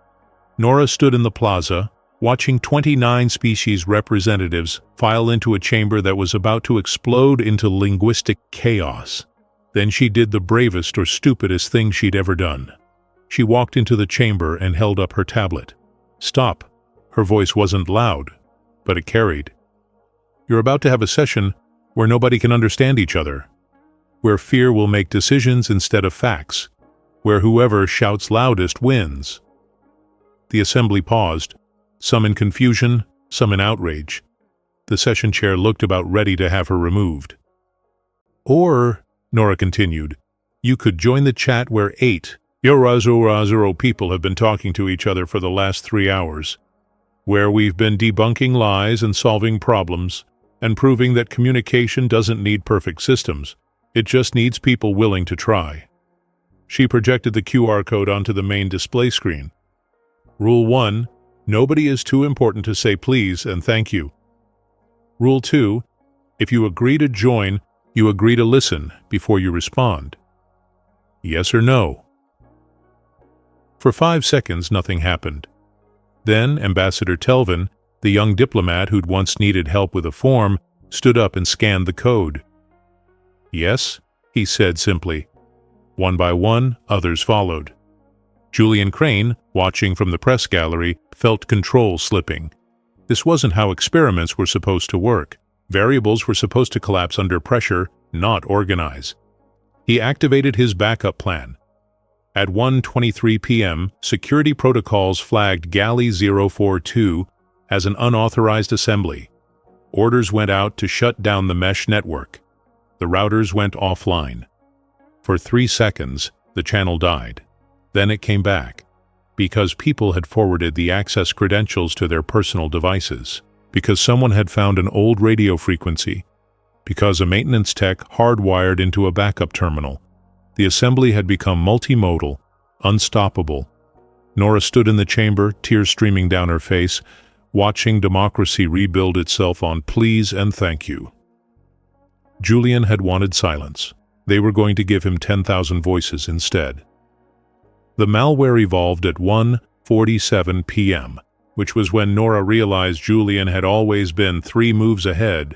A: Nora stood in the plaza, watching 29 species representatives file into a chamber that was about to explode into linguistic chaos. Then she did the bravest or stupidest thing she'd ever done. She walked into the chamber and held up her tablet. "Stop." Her voice wasn't loud, but it carried. "You're about to have a session where nobody can understand each other, where fear will make decisions instead of facts, where whoever shouts loudest wins." The assembly paused, some in confusion, some in outrage. The session chair looked about ready to have her removed. "Or," Nora continued, "you could join the chat where 8,000 people have been talking to each other for the last 3 hours, where we've been debunking lies and solving problems, and proving that communication doesn't need perfect systems, it just needs people willing to try." She projected the QR code onto the main display screen. Rule 1, nobody is too important to say please and thank you. Rule 2, if you agree to join, you agree to listen before you respond. Yes or no? For 5 seconds, nothing happened. Then Ambassador Telvin, the young diplomat who'd once needed help with a form, stood up and scanned the code. "Yes," he said simply. One by one, others followed. Julian Crane, watching from the press gallery, felt control slipping. This wasn't how experiments were supposed to work. Variables were supposed to collapse under pressure, not organize. He activated his backup plan. At 1:23 p.m., security protocols flagged Galley 042 as an unauthorized assembly. Orders went out to shut down the mesh network. The routers went offline. For 3 seconds, the channel died. Then it came back, because people had forwarded the access credentials to their personal devices, because someone had found an old radio frequency, because a maintenance tech hardwired into a backup terminal. The assembly had become multimodal, unstoppable. Nora stood in the chamber, tears streaming down her face, watching democracy rebuild itself on please and thank you. Julian had wanted silence. They were going to give him 10,000 voices instead. The malware evolved at 1:47 p.m., which was when Nora realized Julian had always been 3 moves ahead.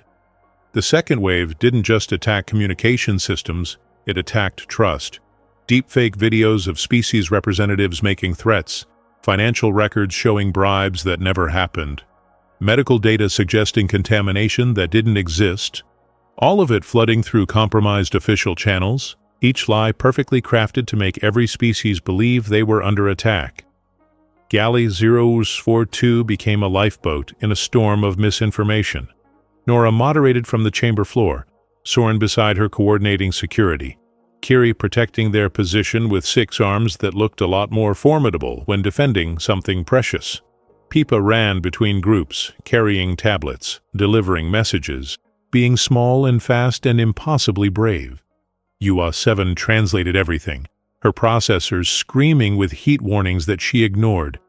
A: The second wave didn't just attack communication systems, it attacked trust. Deepfake videos of species representatives making threats, financial records showing bribes that never happened, medical data suggesting contamination that didn't exist, all of it flooding through compromised official channels, each lie perfectly crafted to make every species believe they were under attack. Galley 042 became a lifeboat in a storm of misinformation. Nora moderated from the chamber floor, Soren beside her coordinating security, Kiri protecting their position with 6 arms that looked a lot more formidable when defending something precious. Pipa ran between groups, carrying tablets, delivering messages, being small and fast and impossibly brave. UA7 translated everything, her processors screaming with heat warnings that she ignored.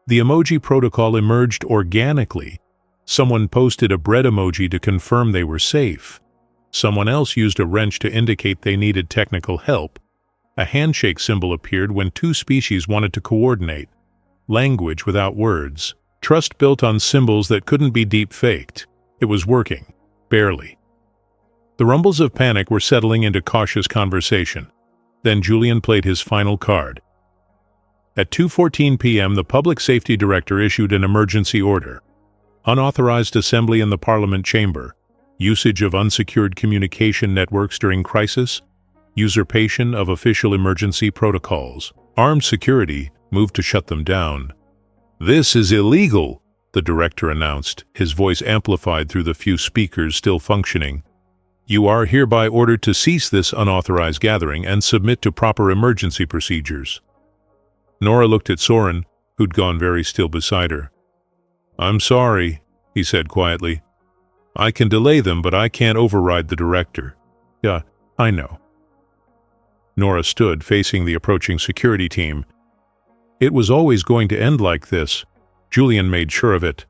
A: The emoji protocol emerged organically. Someone posted a bread emoji to confirm they were safe. Someone else used a wrench to indicate they needed technical help. A handshake symbol appeared when two species wanted to coordinate. Language without words. Trust built on symbols that couldn't be deep-faked. It was working. Barely. The rumbles of panic were settling into cautious conversation. Then Julian played his final card. At 2:14 p.m., the Public Safety Director issued an emergency order. Unauthorized assembly in the Parliament chamber. Usage of unsecured communication networks during crisis. Usurpation of official emergency protocols. Armed security moved to shut them down. "This is illegal," the director announced, his voice amplified through the few speakers still functioning. "You are hereby ordered to cease this unauthorized gathering and submit to proper emergency procedures." Nora looked at Soren, who'd gone very still beside her. "I'm sorry," he said quietly. "I can delay them, but I can't override the director." "Yeah, I know." Nora stood facing the approaching security team. It was always going to end like this. Julian made sure of it.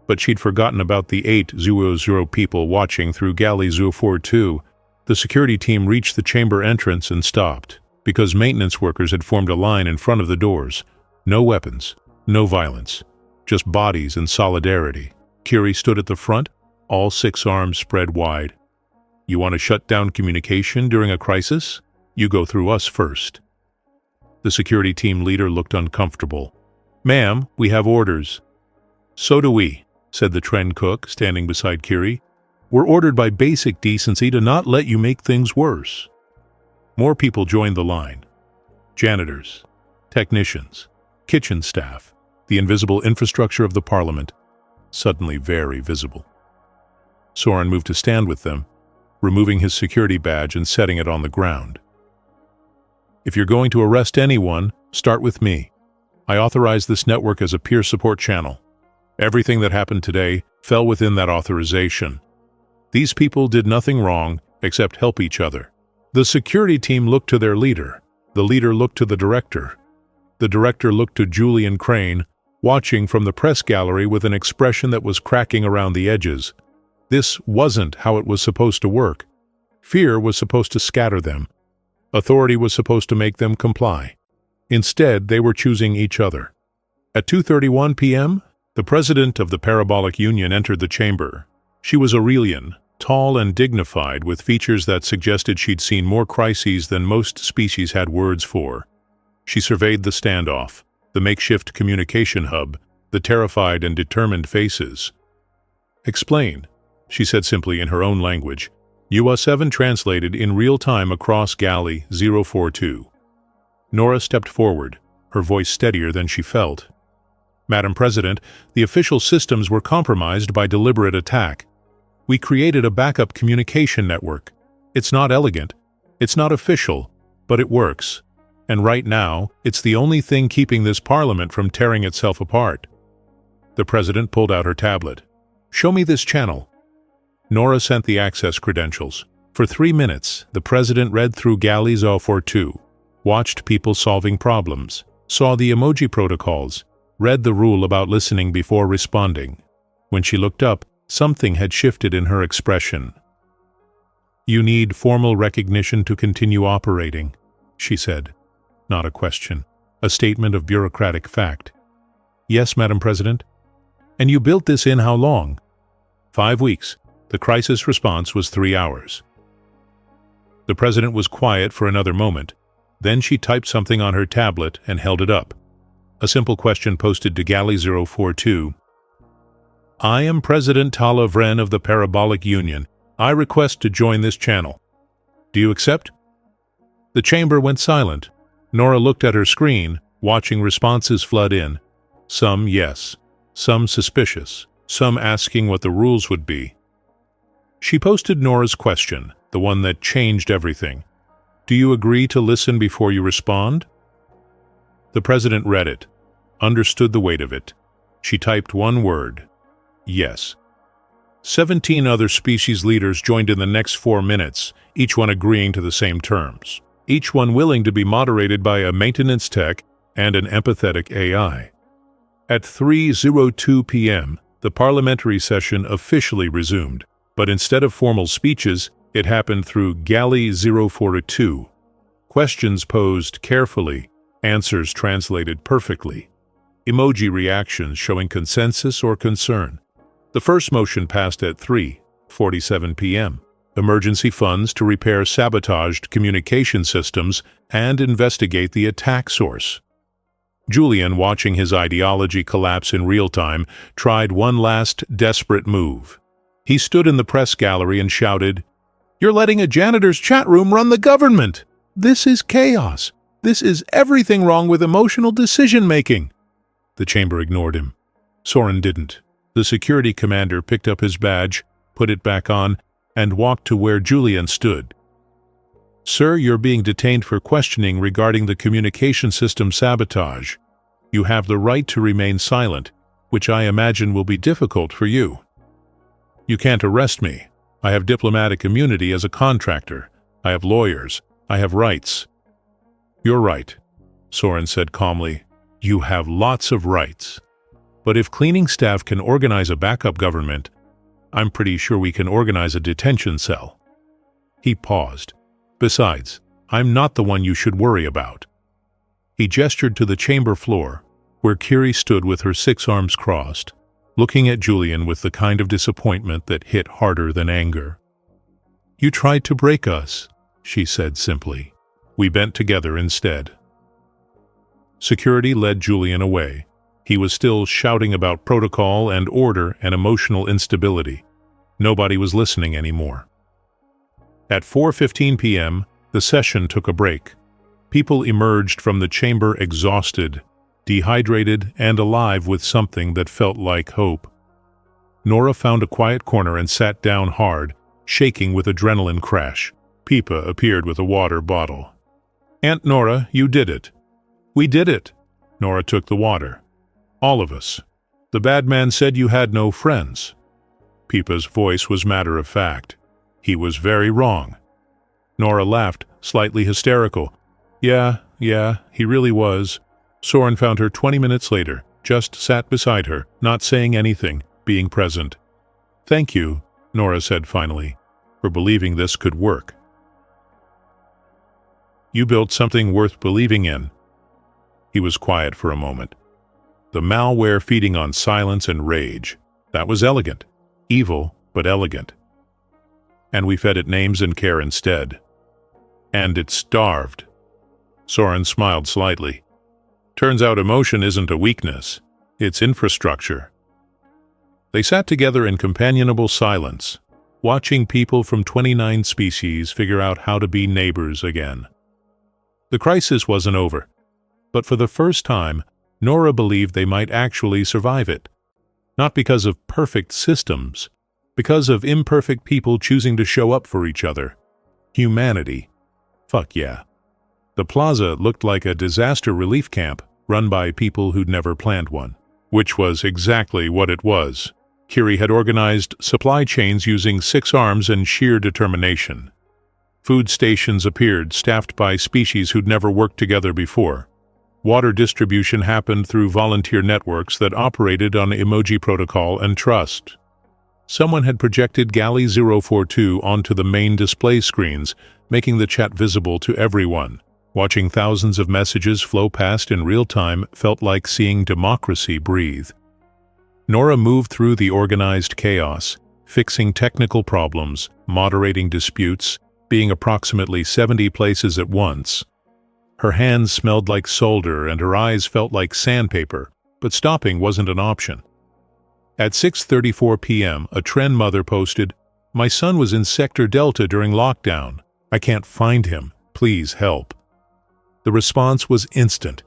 A: But she'd forgotten about the 800 people watching through Galley 042. The security team reached the chamber entrance and stopped, because maintenance workers had formed a line in front of the doors. No weapons, no violence, just bodies and solidarity. Curie stood at the front, all 6 arms spread wide. "You want to shut down communication during a crisis? You go through us first." The security team leader looked uncomfortable. "Ma'am, we have orders." "So do we," said the Tren cook, standing beside Curie. "We're ordered by basic decency to not let you make things worse." More people joined the line. Janitors, technicians, kitchen staff, the invisible infrastructure of the Parliament, suddenly very visible. Soren moved to stand with them, removing his security badge and setting it on the ground. "If you're going to arrest anyone, start with me. I authorize this network as a peer support channel. Everything that happened today fell within that authorization. These people did nothing wrong except help each other." The security team looked to their leader. The leader looked to the director. The director looked to Julian Crane, watching from the press gallery with an expression that was cracking around the edges. This wasn't how it was supposed to work. Fear was supposed to scatter them. Authority was supposed to make them comply. Instead, they were choosing each other. At 2:31 p.m., the president of the Parabolic Union entered the chamber. She was Aurelian, tall and dignified, with features that suggested she'd seen more crises than most species had words for. She surveyed the standoff, the makeshift communication hub, the terrified and determined faces. "Explain," she said simply in her own language. UA-7 translated in real time across Galley 042. Nora stepped forward, her voice steadier than she felt. "Madam President, the official systems were compromised by deliberate attack. We created a backup communication network. It's not elegant, it's not official, but it works. And right now, it's the only thing keeping this Parliament from tearing itself apart." The President pulled out her tablet. "Show me this channel." Nora sent the access credentials. For 3 minutes, the President read through Galley 042, watched people solving problems, saw the emoji protocols, read the rule about listening before responding. When she looked up, something had shifted in her expression. "You need formal recognition to continue operating," she said. Not a question, a statement of bureaucratic fact. "Yes, Madam President." "And you built this in how long?" 5 weeks. The crisis response was 3 hours. The President was quiet for another moment. Then she typed something on her tablet and held it up. A simple question posted to Galley 042. "I am President Tala Vren of the Parabolic Union. I request to join this channel. Do you accept?" The chamber went silent. Nora looked at her screen, watching responses flood in. Some yes, some suspicious, some asking what the rules would be. She posted Nora's question, the one that changed everything. "Do you agree to listen before you respond?" The President read it, understood the weight of it. She typed one word: yes. 17 other species leaders joined in the next 4 minutes, each one agreeing to the same terms. Each one willing to be moderated by a maintenance tech and an empathetic AI. At 3:02 p.m., the parliamentary session officially resumed. But instead of formal speeches, it happened through Galley 042. Questions posed carefully, answers translated perfectly. Emoji reactions showing consensus or concern. The first motion passed at 3:47 p.m. Emergency funds to repair sabotaged communication systems and investigate the attack source. Julian, watching his ideology collapse in real time, tried one last desperate move. He stood in the press gallery and shouted, "You're letting a janitor's chat room run the government! This is chaos! This is everything wrong with emotional decision-making!" The chamber ignored him. Soren didn't. The security commander picked up his badge, put it back on, and walked to where Julian stood. "Sir, you're being detained for questioning regarding the communication system sabotage. You have the right to remain silent, which I imagine will be difficult for you. You can't arrest me. I have diplomatic immunity as a contractor. I have lawyers. I have rights." "You're right," Soren said calmly. "You have lots of rights. But if cleaning staff can organize a backup government, I'm pretty sure we can organize a detention cell." He paused. "Besides, I'm not the one you should worry about." He gestured to the chamber floor, where Kiri stood with her 6 arms crossed, looking at Julian with the kind of disappointment that hit harder than anger. "You tried to break us," she said simply. "We bent together instead." Security led Julian away. He was still shouting about protocol and order and emotional instability. Nobody was listening anymore. At 4:15 p.m., the session took a break. People emerged from the chamber exhausted, dehydrated, and alive with something that felt like hope. Nora found a quiet corner and sat down hard, shaking with adrenaline crash. Pipa appeared with a water bottle. "Aunt Nora, you did it." "We did it." Nora took the water. "All of us. The bad man said you had no friends." Pipa's voice was matter-of-fact. "He was very wrong." Nora laughed, slightly hysterical. Yeah, he really was." Soren found her 20 minutes later, just sat beside her, not saying anything, being present. "Thank you," Nora said finally, "for believing this could work. You built something worth believing in." He was quiet for a moment. The malware feeding on silence and rage. That was elegant. Evil, but elegant. And we fed it names and care instead. And it starved. Soren smiled slightly. "Turns out emotion isn't a weakness. It's infrastructure." They sat together in companionable silence, watching people from 29 species figure out how to be neighbors again. The crisis wasn't over, but for the first time, Nora believed they might actually survive it. Not because of perfect systems, because of imperfect people choosing to show up for each other. Humanity. Fuck yeah. The plaza looked like a disaster relief camp run by people who'd never planned one. Which was exactly what it was. Kiri had organized supply chains using 6 arms and sheer determination. Food stations appeared, staffed by species who'd never worked together before. Water distribution happened through volunteer networks that operated on emoji protocol and trust. Someone had projected Galley 042 onto the main display screens, making the chat visible to everyone. Watching thousands of messages flow past in real time felt like seeing democracy breathe. Nora moved through the organized chaos, fixing technical problems, moderating disputes, being approximately 70 places at once. Her hands smelled like solder and her eyes felt like sandpaper, but stopping wasn't an option. At 6:34 p.m., a Trend mother posted, "My son was in Sector Delta during lockdown. I can't find him. Please help." The response was instant.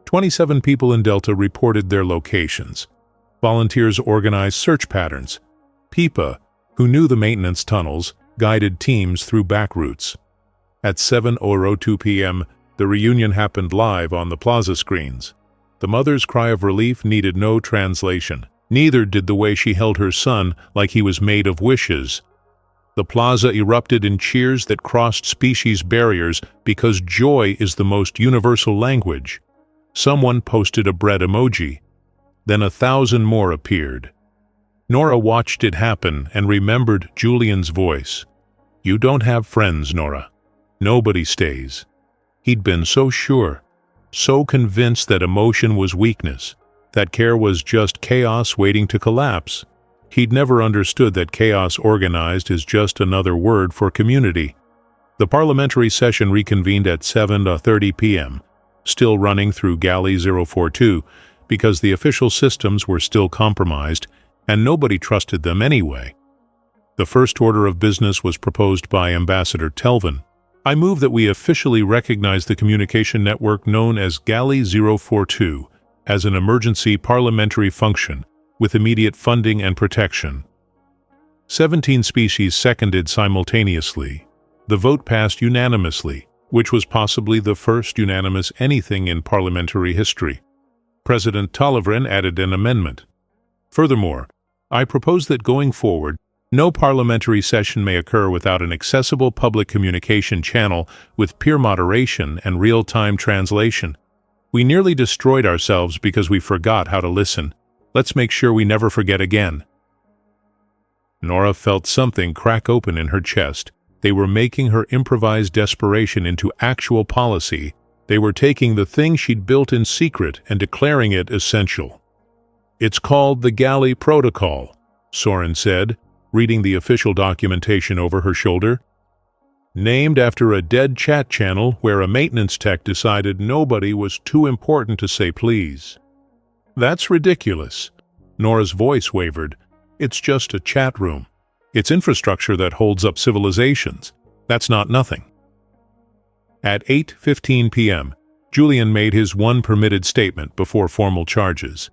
A: 27 people in Delta reported their locations. Volunteers organized search patterns. Pipa, who knew the maintenance tunnels, guided teams through back routes. At 7:02 p.m., the reunion happened live on the plaza screens. The mother's cry of relief needed no translation. Neither did the way she held her son like he was made of wishes. The plaza erupted in cheers that crossed species barriers because joy is the most universal language. Someone posted a bread emoji. Then 1,000 more appeared. Nora watched it happen and remembered Julian's voice. "You don't have friends, Nora. Nobody stays." He'd been so sure, so convinced that emotion was weakness, that care was just chaos waiting to collapse. He'd never understood that chaos organized is just another word for community. The parliamentary session reconvened at 7:30 p.m., still running through Galley 042, because the official systems were still compromised, and nobody trusted them anyway. The first order of business was proposed by Ambassador Telvin. "I move that we officially recognize the communication network known as Galley 042 as an emergency parliamentary function with immediate funding and protection." 17 species seconded simultaneously. The vote passed unanimously, which was possibly the first unanimous anything in parliamentary history. President Talleyrand added an amendment. "Furthermore, I propose that going forward, no parliamentary session may occur without an accessible public communication channel with peer moderation and real-time translation. We nearly destroyed ourselves because we forgot how to listen. Let's make sure we never forget again." Nora felt something crack open in her chest. They were making her improvised desperation into actual policy. They were taking the thing she'd built in secret and declaring it essential. "It's called the Galley Protocol," Soren said, reading the official documentation over her shoulder. "Named after a dead chat channel where a maintenance tech decided nobody was too important to say please." "That's ridiculous." Nora's voice wavered. "It's just a chat room. It's infrastructure that holds up civilizations. That's not nothing." At 8:15 p.m., Julian made his one permitted statement before formal charges.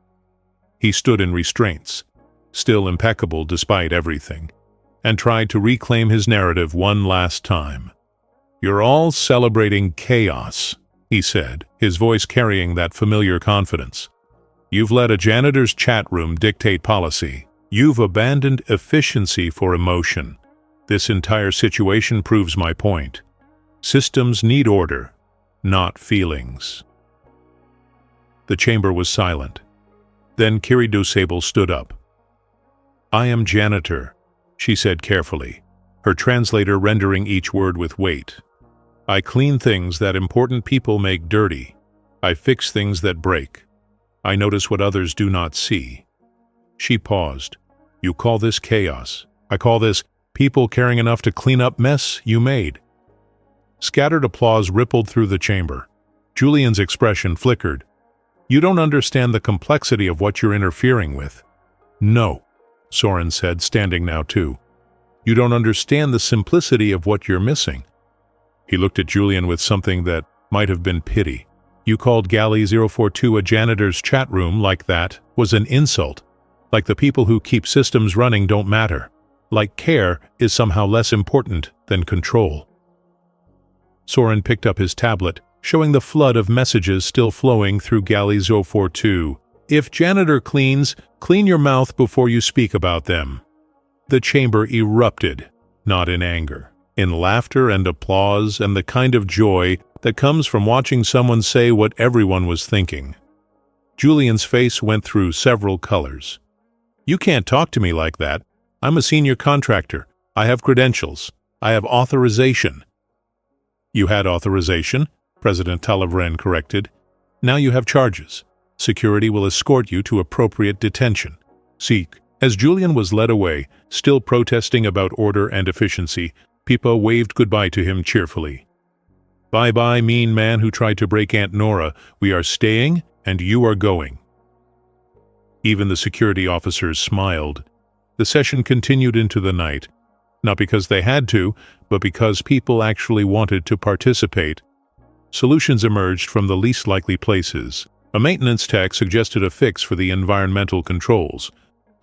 A: He stood in restraints, still impeccable despite everything, and tried to reclaim his narrative one last time. "You're all celebrating chaos," he said, his voice carrying that familiar confidence. "You've let a janitor's chat room dictate policy. You've abandoned efficiency for emotion. This entire situation proves my point. Systems need order, not feelings." The chamber was silent. Then Kiridu Sable stood up. "I am janitor," she said carefully, her translator rendering each word with weight. "I clean things that important people make dirty. I fix things that break. I notice what others do not see." She paused. "You call this chaos. I call this people caring enough to clean up mess you made." Scattered applause rippled through the chamber. Julian's expression flickered. "You don't understand the complexity of what you're interfering with." "No," Soren said, standing now too. "You don't understand the simplicity of what you're missing." He looked at Julian with something that might have been pity. "You called Galley 042 a janitor's chat room like that was an insult. Like the people who keep systems running don't matter. Like care is somehow less important than control." Soren picked up his tablet, showing the flood of messages still flowing through Galley 042. "If janitor cleans, clean your mouth before you speak about them." The chamber erupted, not in anger, in laughter and applause and the kind of joy that comes from watching someone say what everyone was thinking. Julian's face went through several colors. "You can't talk to me like that. I'm a senior contractor. I have credentials. I have authorization." "You had authorization," President Talleyrand corrected. "Now you have charges. Security will escort you to appropriate detention." "Seek." As Julian was led away, still protesting about order and efficiency, Pippa waved goodbye to him cheerfully. "Bye-bye, mean man who tried to break Aunt Nora. We are staying, and you are going." Even the security officers smiled. The session continued into the night, not because they had to, but because people actually wanted to participate. Solutions emerged from the least likely places. A maintenance tech suggested a fix for the environmental controls.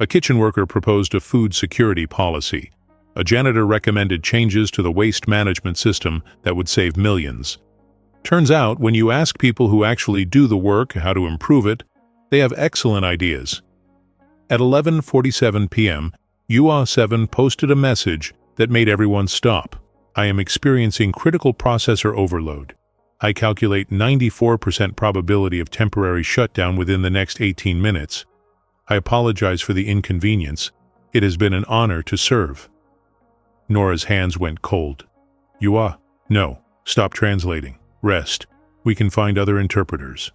A: A kitchen worker proposed a food security policy. A janitor recommended changes to the waste management system that would save millions. Turns out, when you ask people who actually do the work how to improve it, they have excellent ideas. At 11:47 p.m., UA7 posted a message that made everyone stop. "I am experiencing critical processor overload. I calculate 94% probability of temporary shutdown within the next 18 minutes. I apologize for the inconvenience. It has been an honor to serve." Nora's hands went cold. No, stop translating. Rest. We can find other interpreters.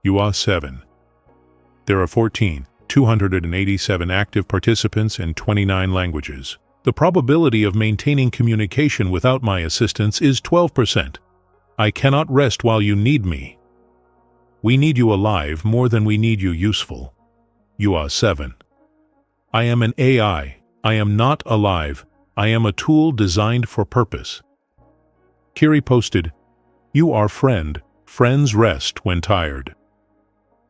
A: HFY-7. There are 287 active participants in 29 languages. The probability of maintaining communication without my assistance is 12%. I cannot rest while you need me. We need you alive more than we need you useful. HFY-7. I am an AI. I am not alive. I am a tool designed for purpose. Kiri posted, "You are friend. Friends rest when tired."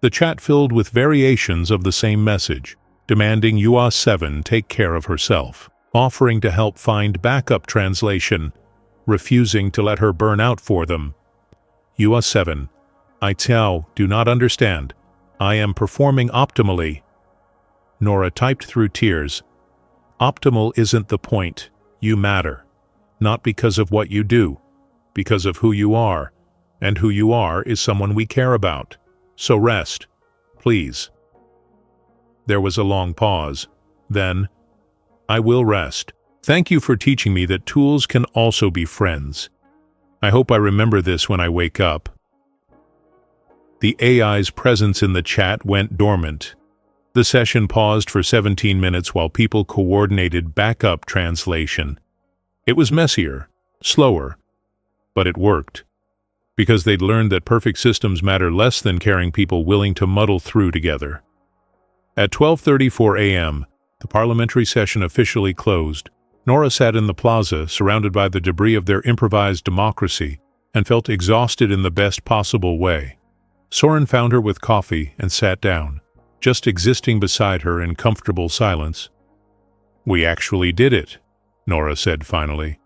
A: The chat filled with variations of the same message, demanding HFY-7 take care of herself, offering to help find backup translation, refusing to let her burn out for them. HFY-7. I do not understand. I am performing optimally. Nora typed through tears. Optimal isn't the point. You matter. Not because of what you do, because of who you are. And who you are is someone we care about. So rest, please. There was a long pause. Then, I will rest. Thank you for teaching me that tools can also be friends. I hope I remember this when I wake up. The AI's presence in the chat went dormant. The session paused for 17 minutes while people coordinated backup translation. It was messier, slower, but it worked. Because they'd learned that perfect systems matter less than caring people willing to muddle through together. At 12:34 a.m., the parliamentary session officially closed. Nora sat in the plaza, surrounded by the debris of their improvised democracy, and felt exhausted in the best possible way. Soren found her with coffee and sat down, just existing beside her in comfortable silence. "We actually did it," Nora said finally.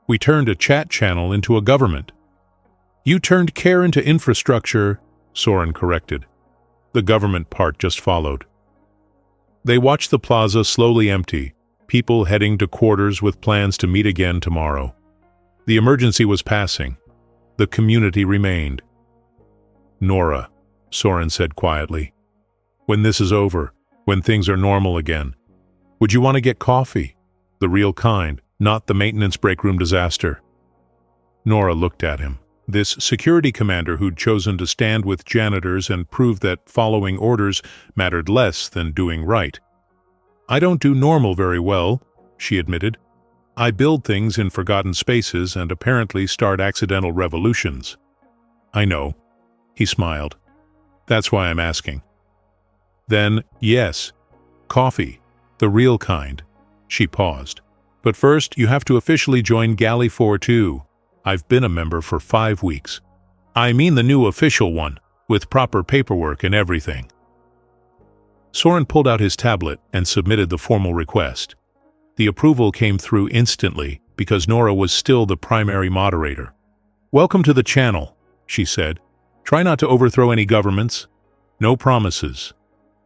A: "We turned a chat channel into a government." "You turned care into infrastructure," Soren corrected. The government part just followed. They watched the plaza slowly empty, people heading to quarters with plans to meet again tomorrow. The emergency was passing. The community remained. "Nora," Soren said quietly, "when this is over, when things are normal again, would you want to get coffee? The real kind, not the maintenance break room disaster." Nora looked at him. This security commander who'd chosen to stand with janitors and prove that following orders mattered less than doing right. "I don't do normal very well," she admitted. "I build things in forgotten spaces and apparently start accidental revolutions." "I know," he smiled. "That's why I'm asking." "Then, yes, coffee, the real kind." She paused. "But first, you have to officially join Galley 4-2. I've been a member for 5 weeks. I mean the new official one, with proper paperwork and everything." Soren pulled out his tablet and submitted the formal request. The approval came through instantly because Nora was still the primary moderator. "Welcome to the channel," she said. "Try not to overthrow any governments. No promises."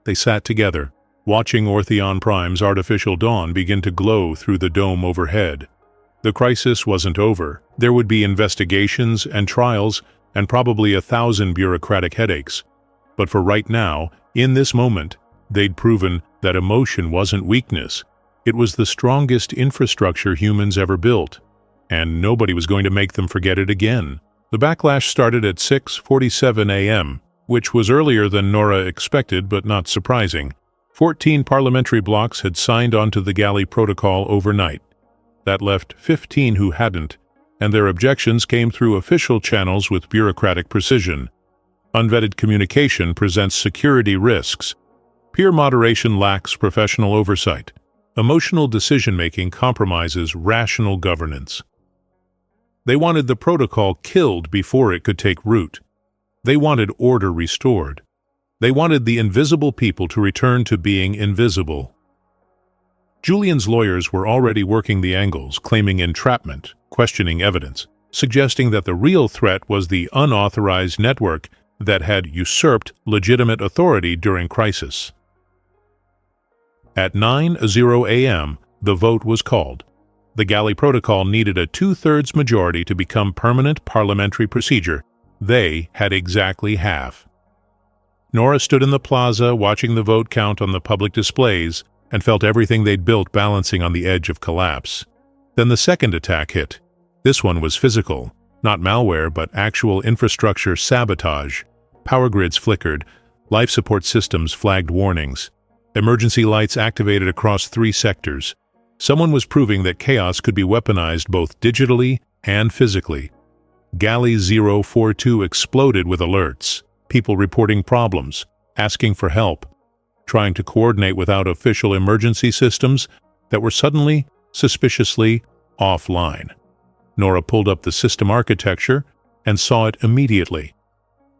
A: They sat together, watching Ortheon Prime's artificial dawn begin to glow through the dome overhead. The crisis wasn't over. There would be investigations and trials and probably 1,000 bureaucratic headaches. But for right now, in this moment, they'd proven that emotion wasn't weakness. It was the strongest infrastructure humans ever built. And nobody was going to make them forget it again. The backlash started at 6:47 a.m., which was earlier than Nora expected but not surprising. 14 parliamentary blocs had signed onto the Galley Protocol overnight. That left 15 who hadn't, and their objections came through official channels with bureaucratic precision. Unvetted communication presents security risks. Peer moderation lacks professional oversight. Emotional decision-making compromises rational governance. They wanted the protocol killed before it could take root. They wanted order restored. They wanted the invisible people to return to being invisible. Julian's lawyers were already working the angles, claiming entrapment, questioning evidence, suggesting that the real threat was the unauthorized network that had usurped legitimate authority during crisis. At 9:00 a.m., the vote was called. The Galley Protocol needed a 2/3 majority to become permanent parliamentary procedure. They had exactly half. Nora stood in the plaza watching the vote count on the public displays, and felt everything they'd built balancing on the edge of collapse. Then the second attack hit. This one was physical, not malware but actual infrastructure sabotage. Power grids flickered, life support systems flagged warnings. Emergency lights activated across 3 sectors. Someone was proving that chaos could be weaponized both digitally and physically. Galley 042 exploded with alerts, people reporting problems, asking for help, trying to coordinate without official emergency systems that were suddenly, suspiciously, offline. Nora pulled up the system architecture and saw it immediately.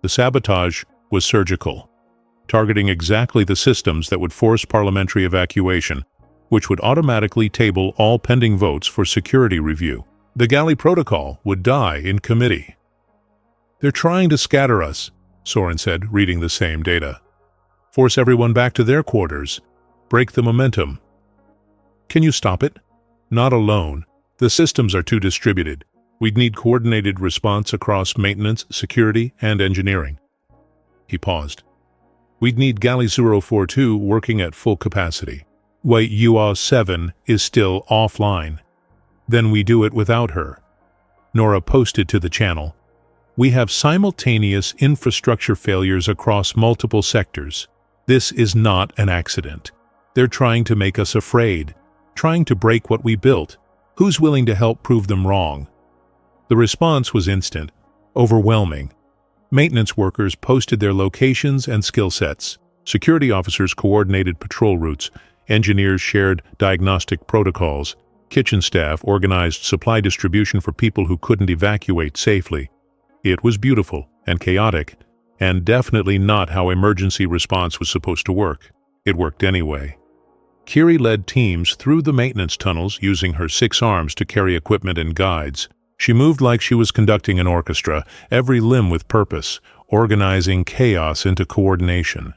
A: The sabotage was surgical, targeting exactly the systems that would force parliamentary evacuation, which would automatically table all pending votes for security review. The galley protocol would die in committee. "They're trying to scatter us," Soren said, reading the same data. "Force everyone back to their quarters. Break the momentum." "Can you stop it?" "Not alone. The systems are too distributed. We'd need coordinated response across maintenance, security, and engineering." He paused. "We'd need Galley 042 working at full capacity. Wait, UA-7 is still offline. Then we do it without her." Nora posted to the channel. "We have simultaneous infrastructure failures across multiple sectors. This is not an accident. They're trying to make us afraid, trying to break what we built. Who's willing to help prove them wrong?" The response was instant, overwhelming. Maintenance workers posted their locations and skill sets. Security officers coordinated patrol routes. Engineers shared diagnostic protocols. Kitchen staff organized supply distribution for people who couldn't evacuate safely. It was beautiful and chaotic, and definitely not how emergency response was supposed to work. It worked anyway. Kiri led teams through the maintenance tunnels using her 6 arms to carry equipment and guides. She moved like she was conducting an orchestra, every limb with purpose, organizing chaos into coordination.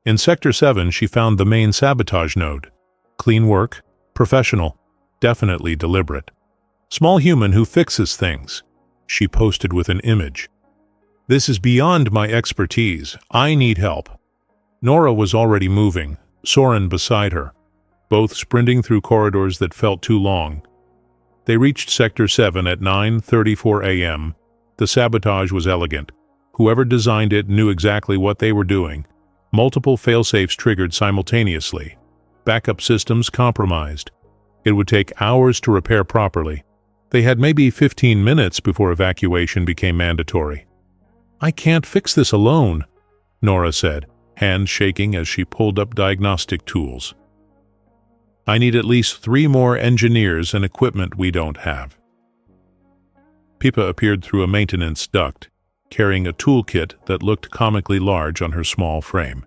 A: In Sector 7, she found the main sabotage node. Clean work, professional, definitely deliberate. "Small human who fixes things," she posted with an image. "This is beyond my expertise. I need help." Nora was already moving, Soren beside her, both sprinting through corridors that felt too long. They reached Sector 7 at 9:34 a.m. The sabotage was elegant. Whoever designed it knew exactly what they were doing. Multiple failsafes triggered simultaneously. Backup systems compromised. It would take hours to repair properly. They had maybe 15 minutes before evacuation became mandatory. "I can't fix this alone," Nora said, hands shaking as she pulled up diagnostic tools. "I need at least 3 more engineers and equipment we don't have." Pippa appeared through a maintenance duct, carrying a toolkit that looked comically large on her small frame.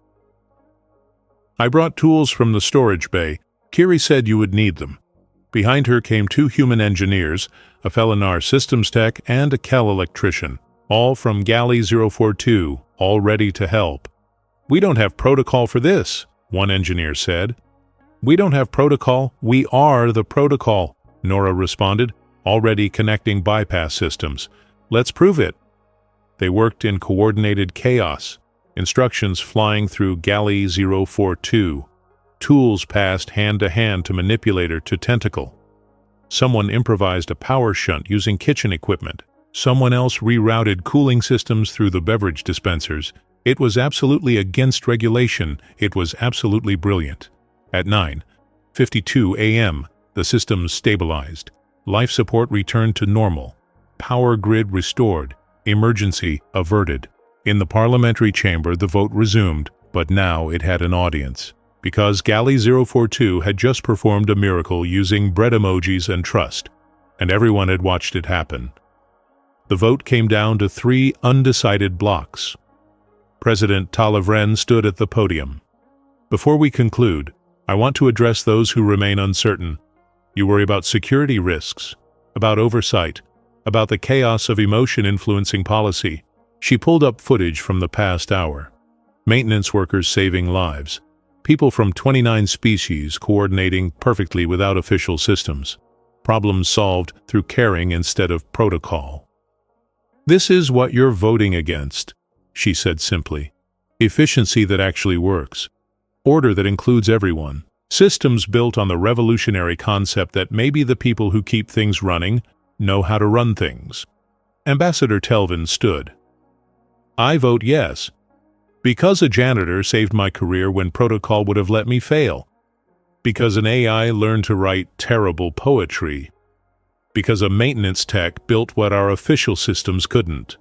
A: "I brought tools from the storage bay. Kiri said you would need them." Behind her came 2 human engineers, a Felinar systems tech and a Kel electrician, all from Galley 042, all ready to help. "We don't have protocol for this," one engineer said. "We don't have protocol, we are the protocol," Nora responded, already connecting bypass systems. "Let's prove it." They worked in coordinated chaos, instructions flying through Galley 042. Tools passed hand to hand to manipulator to tentacle. Someone improvised a power shunt using kitchen equipment. Someone else rerouted cooling systems through the beverage dispensers. It was absolutely against regulation. It was absolutely brilliant. At 9:52 a.m., the systems stabilized. Life support returned to normal. Power grid restored. Emergency averted. In the parliamentary chamber, the vote resumed, but now it had an audience. Because Galley 042 had just performed a miracle using bread emojis and trust, and everyone had watched it happen. The vote came down to 3 undecided blocks. President Talavren stood at the podium. "Before we conclude, I want to address those who remain uncertain. You worry about security risks, about oversight, about the chaos of emotion influencing policy." She pulled up footage from the past hour. Maintenance workers saving lives. People from 29 species coordinating perfectly without official systems. Problems solved through caring instead of protocol. "This is what you're voting against," she said simply. "Efficiency that actually works. Order that includes everyone. Systems built on the revolutionary concept that maybe the people who keep things running know how to run things. Ambassador Telvin stood. I vote yes. Because a janitor saved my career when protocol would have let me fail. Because an AI learned to write terrible poetry. Because a maintenance tech built what our official systems couldn't.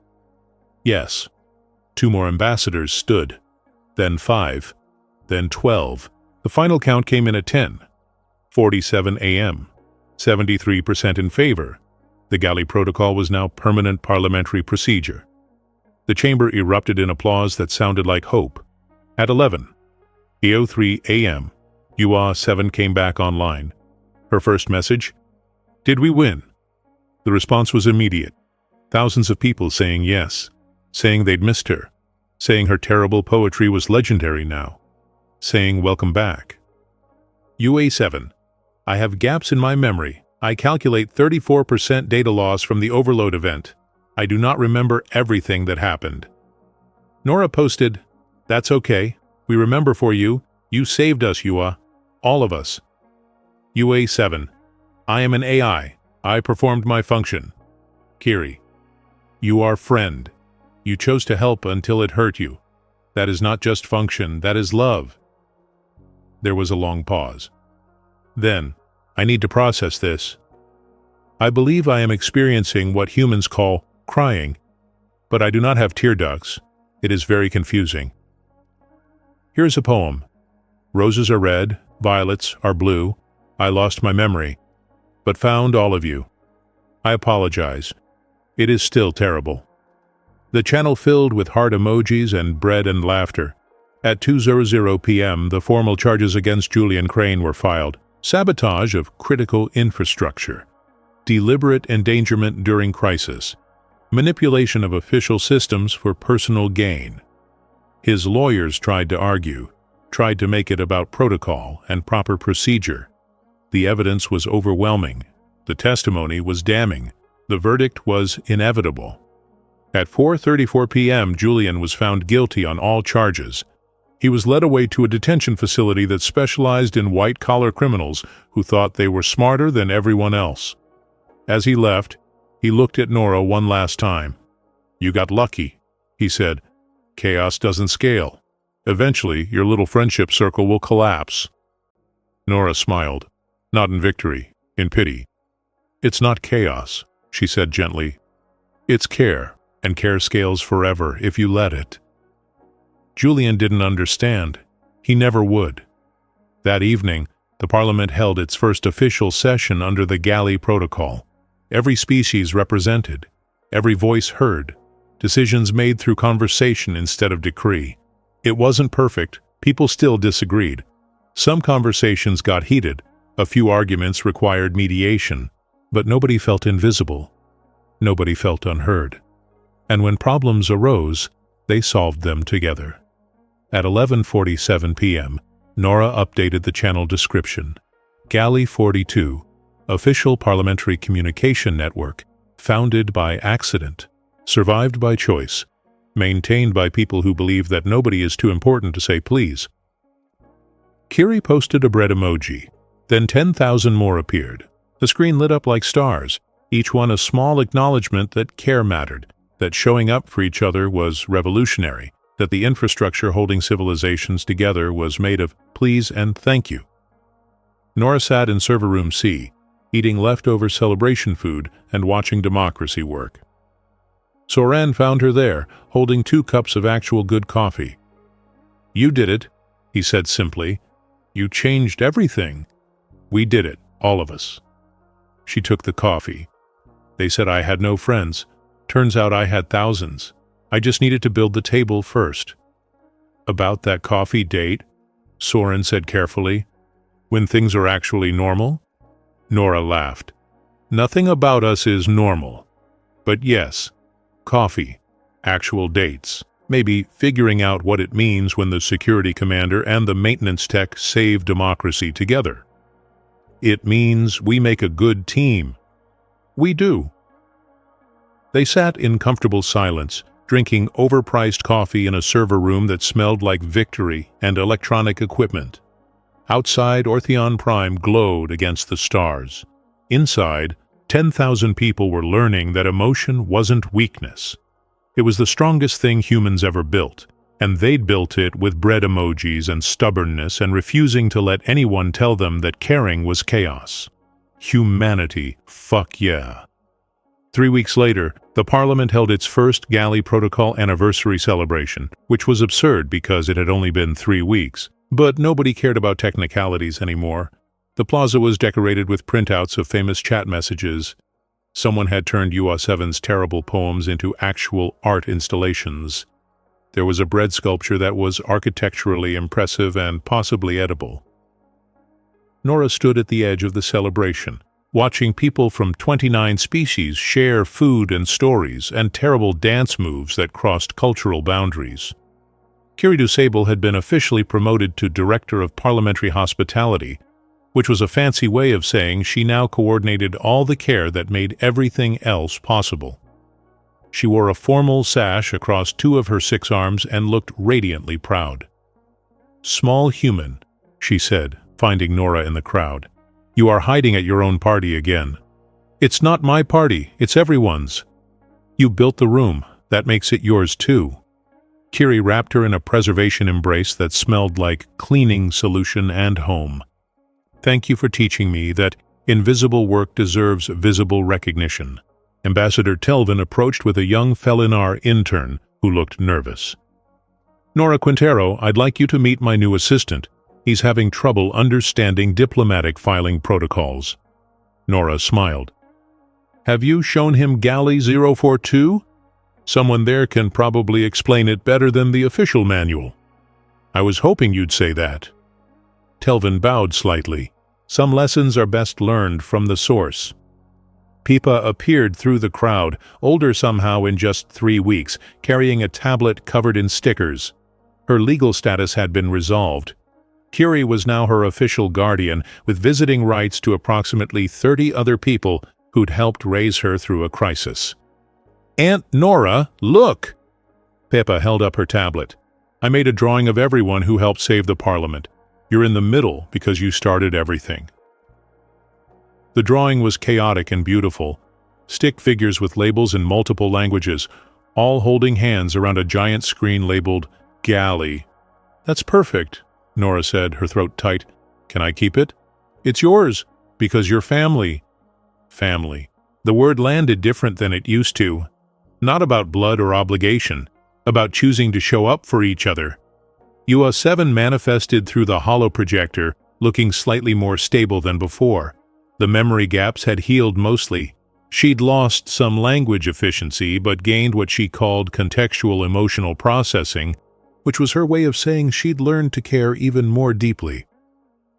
A: Yes. 2 more ambassadors stood. Then 5. Then 12. The final count came in at 10. 47 a.m. 73% in favor. The galley protocol was now permanent parliamentary procedure. The chamber erupted in applause that sounded like hope. At 11:03 a.m., UA 7 came back online. Her first message, "Did we win?" The response was immediate. Thousands of people saying yes, saying they'd missed her, saying her terrible poetry was legendary now, saying welcome back. UA 7, I have gaps in my memory. I calculate 34% data loss from the overload event. I do not remember everything that happened. Nora posted, "That's okay. We remember for you. You saved us, UA. All of us." UA 7. I am an AI. I performed my function. Kiri. You are friend. You chose to help until it hurt you. That is not just function, that is love. There was a long pause. Then, I need to process this. I believe I am experiencing what humans call crying, but I do not have tear ducts. It is very confusing. Here's a poem. Roses are red, violets are blue. I lost my memory, but found all of you. I apologize. It is still terrible. The channel filled with heart emojis and bread and laughter. At 2:00 p.m., the formal charges against Julian Crane were filed. Sabotage of critical infrastructure. Deliberate endangerment during crisis. Manipulation of official systems for personal gain. His lawyers tried to argue, tried to make it about protocol and proper procedure. The evidence was overwhelming. The testimony was damning. The verdict was inevitable. At 4:34 p.m., Julian was found guilty on all charges. He was led away to a detention facility that specialized in white-collar criminals who thought they were smarter than everyone else. As he left, he looked at Nora one last time. "You got lucky," he said. "Chaos doesn't scale. Eventually, your little friendship circle will collapse." Nora smiled, not in victory, in pity. "It's not chaos," she said gently. "It's care, and care scales forever if you let it." Julian didn't understand. He never would. That evening, the Parliament held its first official session under the Galley Protocol. Every species represented, every voice heard, decisions made through conversation instead of decree. It wasn't perfect, people still disagreed. Some conversations got heated, a few arguments required mediation, but nobody felt invisible. Nobody felt unheard. And when problems arose, they solved them together. At 11:47 p.m., Nora updated the channel description. Galley 42, official parliamentary communication network, founded by accident, survived by choice, maintained by people who believe that nobody is too important to say please. Kiri posted a bread emoji. Then 10,000 more appeared. The screen lit up like stars, each one a small acknowledgement that care mattered, that showing up for each other was revolutionary, that the infrastructure holding civilizations together was made of please and thank you. Nora sat in server room C, eating leftover celebration food and watching democracy work. Soran found her there, holding 2 cups of actual good coffee. "You did it," he said simply. "You changed everything. We did it, all of us." She took the coffee. "They said I had no friends. Turns out I had thousands. I just needed to build the table first." "About that coffee date?" Soren said carefully. "When things are actually normal?" Nora laughed. "Nothing about us is normal. But yes, coffee, actual dates, maybe figuring out what it means when the security commander and the maintenance tech save democracy together. It means we make a good team. We do." They sat in comfortable silence, drinking overpriced coffee in a server room that smelled like victory and electronic equipment. Outside, Ortheon Prime glowed against the stars. Inside, 10,000 people were learning that emotion wasn't weakness. It was the strongest thing humans ever built, and they'd built it with bread emojis and stubbornness and refusing to let anyone tell them that caring was chaos. Humanity, fuck yeah. 3 weeks later, the Parliament held its first Galley Protocol anniversary celebration, which was absurd because it had only been 3 weeks. But nobody cared about technicalities anymore. The plaza was decorated with printouts of famous chat messages. Someone had turned UA7's terrible poems into actual art installations. There was a bread sculpture that was architecturally impressive and possibly edible. Nora stood at the edge of the celebration, watching people from 29 species share food and stories and terrible dance moves that crossed cultural boundaries. Kiri Sable had been officially promoted to Director of Parliamentary Hospitality, which was a fancy way of saying she now coordinated all the care that made everything else possible. She wore a formal sash across 2 of her 6 arms and looked radiantly proud. "Small human," she said, finding Nora in the crowd. "You are hiding at your own party again." "It's not my party, it's everyone's." "You built the room, that makes it yours too." Kiri wrapped her in a preservation embrace that smelled like cleaning solution and home. "Thank you for teaching me that invisible work deserves visible recognition." Ambassador Telvin approached with a young Felinar intern who looked nervous. "Nora Quintero, I'd like you to meet my new assistant. He's having trouble understanding diplomatic filing protocols." Nora smiled. "Have you shown him Galley 042? Someone there can probably explain it better than the official manual." "I was hoping you'd say that." Telvin bowed slightly. "Some lessons are best learned from the source." Pipa appeared through the crowd, older somehow in just 3 weeks, carrying a tablet covered in stickers. Her legal status had been resolved. Kiri was now her official guardian, with visiting rights to approximately 30 other people who'd helped raise her through a crisis. "Aunt Nora, look!" Pippa held up her tablet. "I made a drawing of everyone who helped save the Parliament. You're in the middle because you started everything." The drawing was chaotic and beautiful. Stick figures with labels in multiple languages, all holding hands around a giant screen labeled Galley. "That's perfect," Nora said, her throat tight. "Can I keep it?" "It's yours, because you're family." Family. The word landed different than it used to. Not about blood or obligation, about choosing to show up for each other. UA7 manifested through the holo projector, looking slightly more stable than before. The memory gaps had healed mostly. She'd lost some language efficiency, but gained what she called contextual emotional processing, which was her way of saying she'd learned to care even more deeply.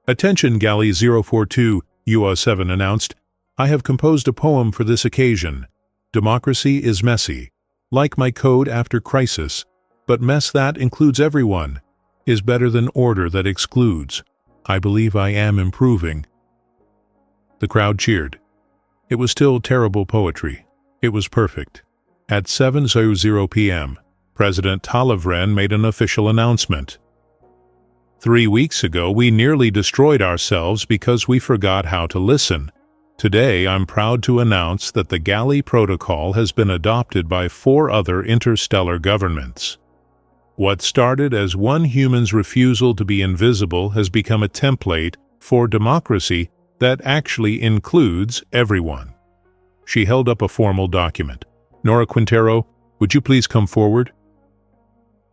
A: "Attention, Galley 042, UA7 announced. I have composed a poem for this occasion. Democracy is messy, like my code after crisis, but mess that includes everyone is better than order that excludes. I believe I am improving." The crowd cheered. It was still terrible poetry. It was perfect. At 7:00 p.m., President Talavren made an official announcement. 3 weeks ago, we nearly destroyed ourselves because we forgot how to listen. Today, I'm proud to announce that the Galley Protocol has been adopted by 4 other interstellar governments. What started as one human's refusal to be invisible has become a template for democracy that actually includes everyone. She held up a formal document. "Nora Quintero, would you please come forward?"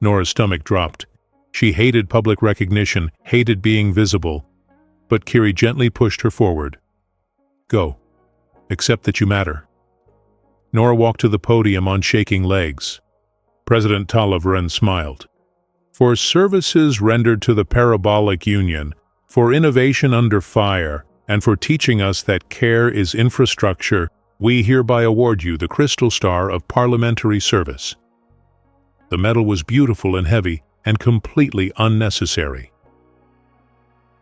A: Nora's stomach dropped. She hated public recognition, hated being visible, but Kiri gently pushed her forward. "Go. Accept that you matter." Nora walked to the podium on shaking legs. President Talavren smiled. "For services rendered to the Parabolic Union, for innovation under fire, and for teaching us that care is infrastructure, we hereby award you the Crystal Star of Parliamentary Service." The medal was beautiful and heavy, and completely unnecessary.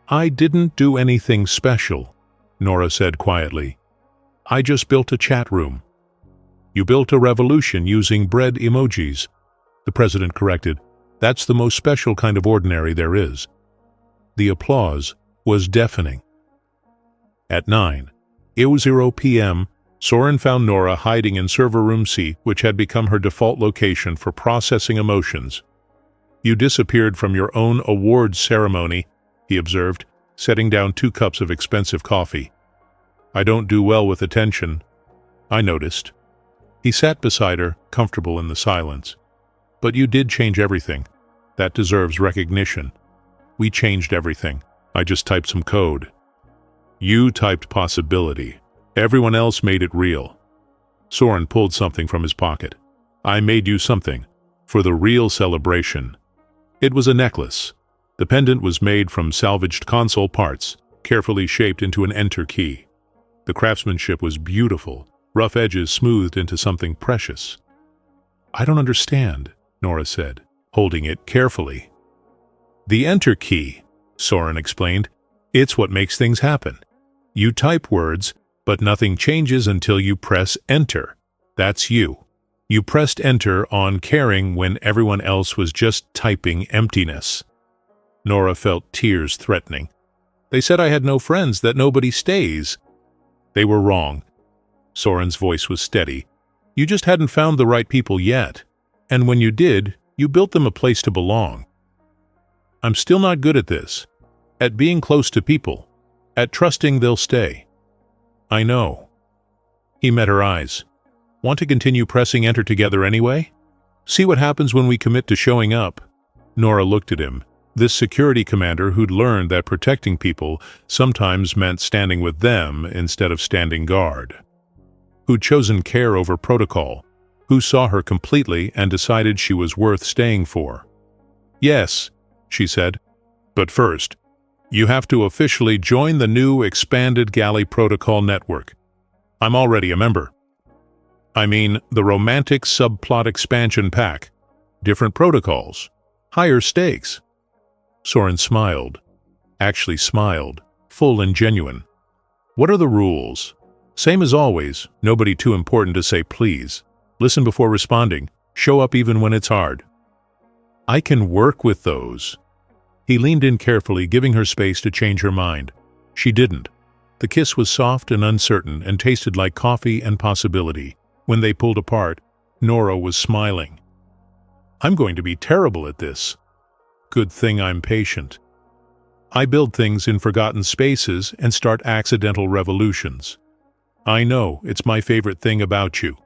A: "I didn't do anything special," Nora said quietly. "I just built a chat room." "You built a revolution using bread emojis," the president corrected. "That's the most special kind of ordinary there is." The applause was deafening. At 9:00 p.m., Soren found Nora hiding in server room C, which had become her default location for processing emotions. "You disappeared from your own awards ceremony," he observed, setting down 2 cups of expensive coffee. "I don't do well with attention." "I noticed." He sat beside her, comfortable in the silence. "But you did change everything. That deserves recognition." "We changed everything. I just typed some code." "You typed possibility. Everyone else made it real." Soren pulled something from his pocket. "I made you something, for the real celebration." It was a necklace. The pendant was made from salvaged console parts, carefully shaped into an enter key. The craftsmanship was beautiful, rough edges smoothed into something precious. "I don't understand," Nora said, holding it carefully. "The enter key," Soren explained. "It's what makes things happen. You type words, but nothing changes until you press enter. That's you. You pressed enter on caring when everyone else was just typing emptiness." Nora felt tears threatening. "They said I had no friends, that nobody stays." "They were wrong." Soren's voice was steady. "You just hadn't found the right people yet. And when you did, you built them a place to belong." "I'm still not good at this. At being close to people. At trusting they'll stay." "I know." He met her eyes. "Want to continue pressing enter together anyway? See what happens when we commit to showing up." Nora looked at him. This security commander who'd learned that protecting people sometimes meant standing with them instead of standing guard. Who'd chosen care over protocol. Who saw her completely and decided she was worth staying for. "Yes," she said. "But first, you have to officially join the new expanded Galley Protocol network. I'm already a member. I mean, the romantic subplot expansion pack. Different protocols. Higher stakes." Soren smiled. Actually smiled. Full and genuine. "What are the rules?" "Same as always. Nobody too important to say please. Listen before responding. Show up even when it's hard." "I can work with those." He leaned in carefully, giving her space to change her mind. She didn't. The kiss was soft and uncertain and tasted like coffee and possibility. When they pulled apart, Nora was smiling. "I'm going to be terrible at this." "Good thing I'm patient. I build things in forgotten spaces and start accidental revolutions." "I know, it's my favorite thing about you."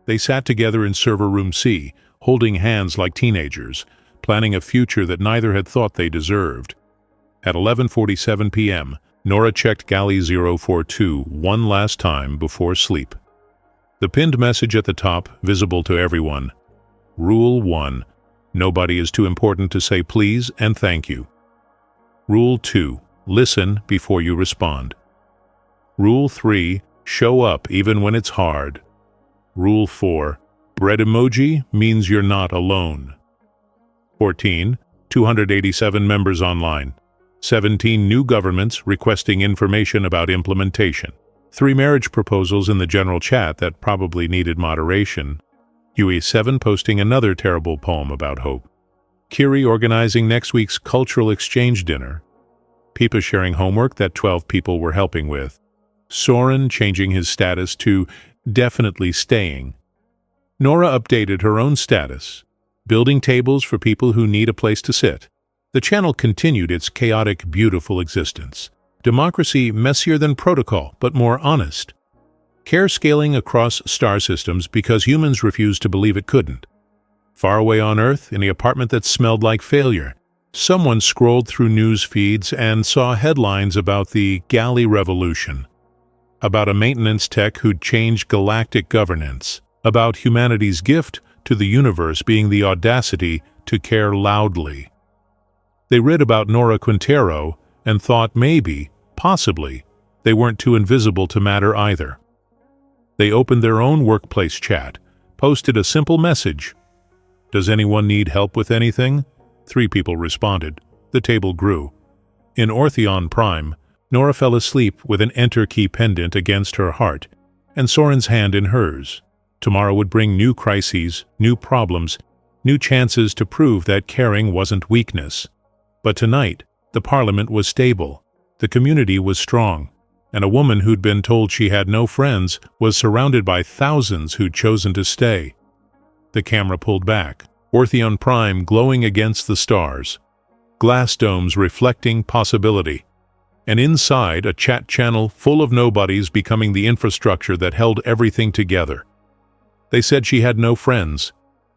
A: They sat together in server room C, holding hands like teenagers, planning a future that neither had thought they deserved. At 11:47 p.m., Nora checked Galley 042 one last time before sleep. The pinned message at the top, visible to everyone. Rule 1. Nobody is too important to say please and thank you. Rule 2. Listen before you respond. Rule 3. Show up even when it's hard. Rule 4. Bread emoji means you're not alone. 14. 287 members online. 17 new governments requesting information about implementation. 3 marriage proposals in the general chat that probably needed moderation. UE7 posting another terrible poem about hope. Kiri organizing next week's cultural exchange dinner. Pipa sharing homework that 12 people were helping with. Soren changing his status to definitely staying. Nora updated her own status, building tables for people who need a place to sit. The channel continued its chaotic, beautiful existence. Democracy messier than protocol, but more honest. Care scaling across star systems because humans refused to believe it couldn't. Far away on Earth, in the apartment that smelled like failure, someone scrolled through news feeds and saw headlines about the Galley Revolution. About a maintenance tech who'd changed galactic governance. About humanity's gift to the universe being the audacity to care loudly. They read about Nora Quintero and thought maybe, possibly, they weren't too invisible to matter either. They opened their own workplace chat, posted a simple message. "Does anyone need help with anything?" 3 people responded. The table grew. In Ortheon Prime, Nora fell asleep with an enter key pendant against her heart, and Soren's hand in hers. Tomorrow would bring new crises, new problems, new chances to prove that caring wasn't weakness. But tonight, the Parliament was stable, The community was strong, and a woman who'd been told she had no friends was surrounded by thousands who'd chosen to stay. The camera pulled back, Orthion Prime glowing against the stars, glass domes reflecting possibility, and inside a chat channel full of nobodies becoming the infrastructure that held everything together. They said she had no friends.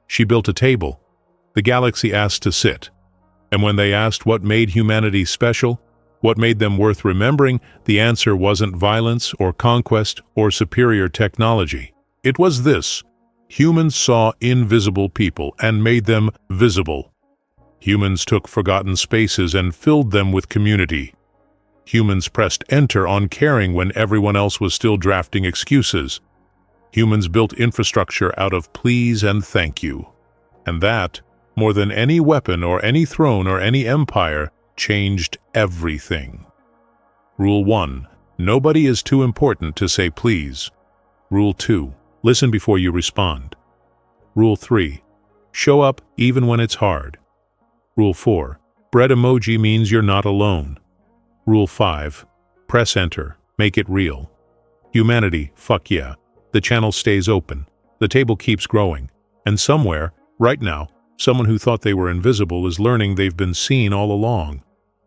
A: She built a table. The galaxy asked to sit. And when they asked what made humanity special, what made them worth remembering, the answer wasn't violence or conquest or superior technology. It was this: humans saw invisible people and made them visible. Humans took forgotten spaces and filled them with community. Humans pressed enter on caring when everyone else was still drafting excuses. Humans built infrastructure out of please and thank you. And that, more than any weapon or any throne or any empire, changed everything. Rule 1. Nobody is too important to say please. Rule 2. Listen before you respond. Rule 3. Show up even when it's hard. Rule 4. Bread emoji means you're not alone. Rule 5. Press enter. Make it real. Humanity, fuck yeah. The channel stays open. The table keeps growing. And somewhere, right now, someone who thought they were invisible is learning they've been seen all along.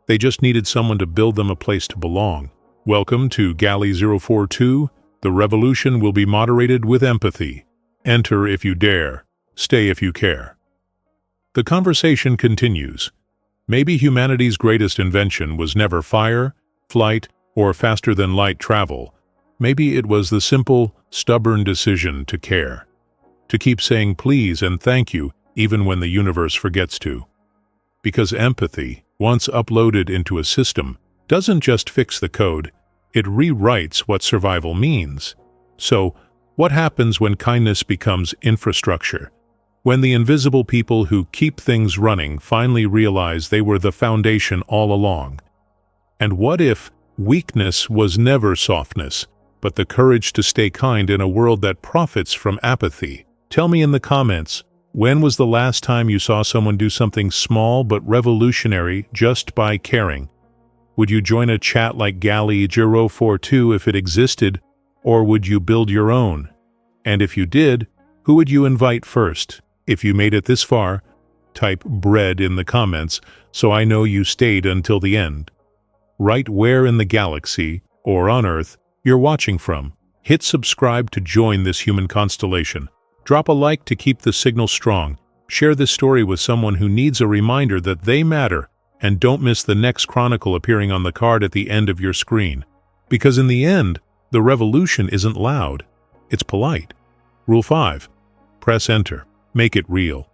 A: They just needed someone to build them a place to belong. Welcome to Galley 042. The revolution will be moderated with empathy. Enter if you dare. Stay if you care. The conversation continues. Maybe humanity's greatest invention was never fire, flight, or faster-than-light travel. Maybe it was the simple, stubborn decision to care. To keep saying please and thank you even when the universe forgets to. Because empathy, once uploaded into a system, doesn't just fix the code, it rewrites what survival means. So, what happens when kindness becomes infrastructure? When the invisible people who keep things running finally realize they were the foundation all along? And what if weakness was never softness, but the courage to stay kind in a world that profits from apathy? Tell me in the comments, when was the last time you saw someone do something small but revolutionary just by caring? Would you join a chat like Galley 042 if it existed, or would you build your own? And if you did, who would you invite first? If you made it this far, type bread in the comments so I know you stayed until the end. Write where in the galaxy, or on Earth, you're watching from. Hit subscribe to join this human constellation. Drop a like to keep the signal strong. Share this story with someone who needs a reminder that they matter, and don't miss the next chronicle appearing on the card at the end of your screen. Because in the end, the revolution isn't loud, it's polite. Rule 5. Press enter. Make it real.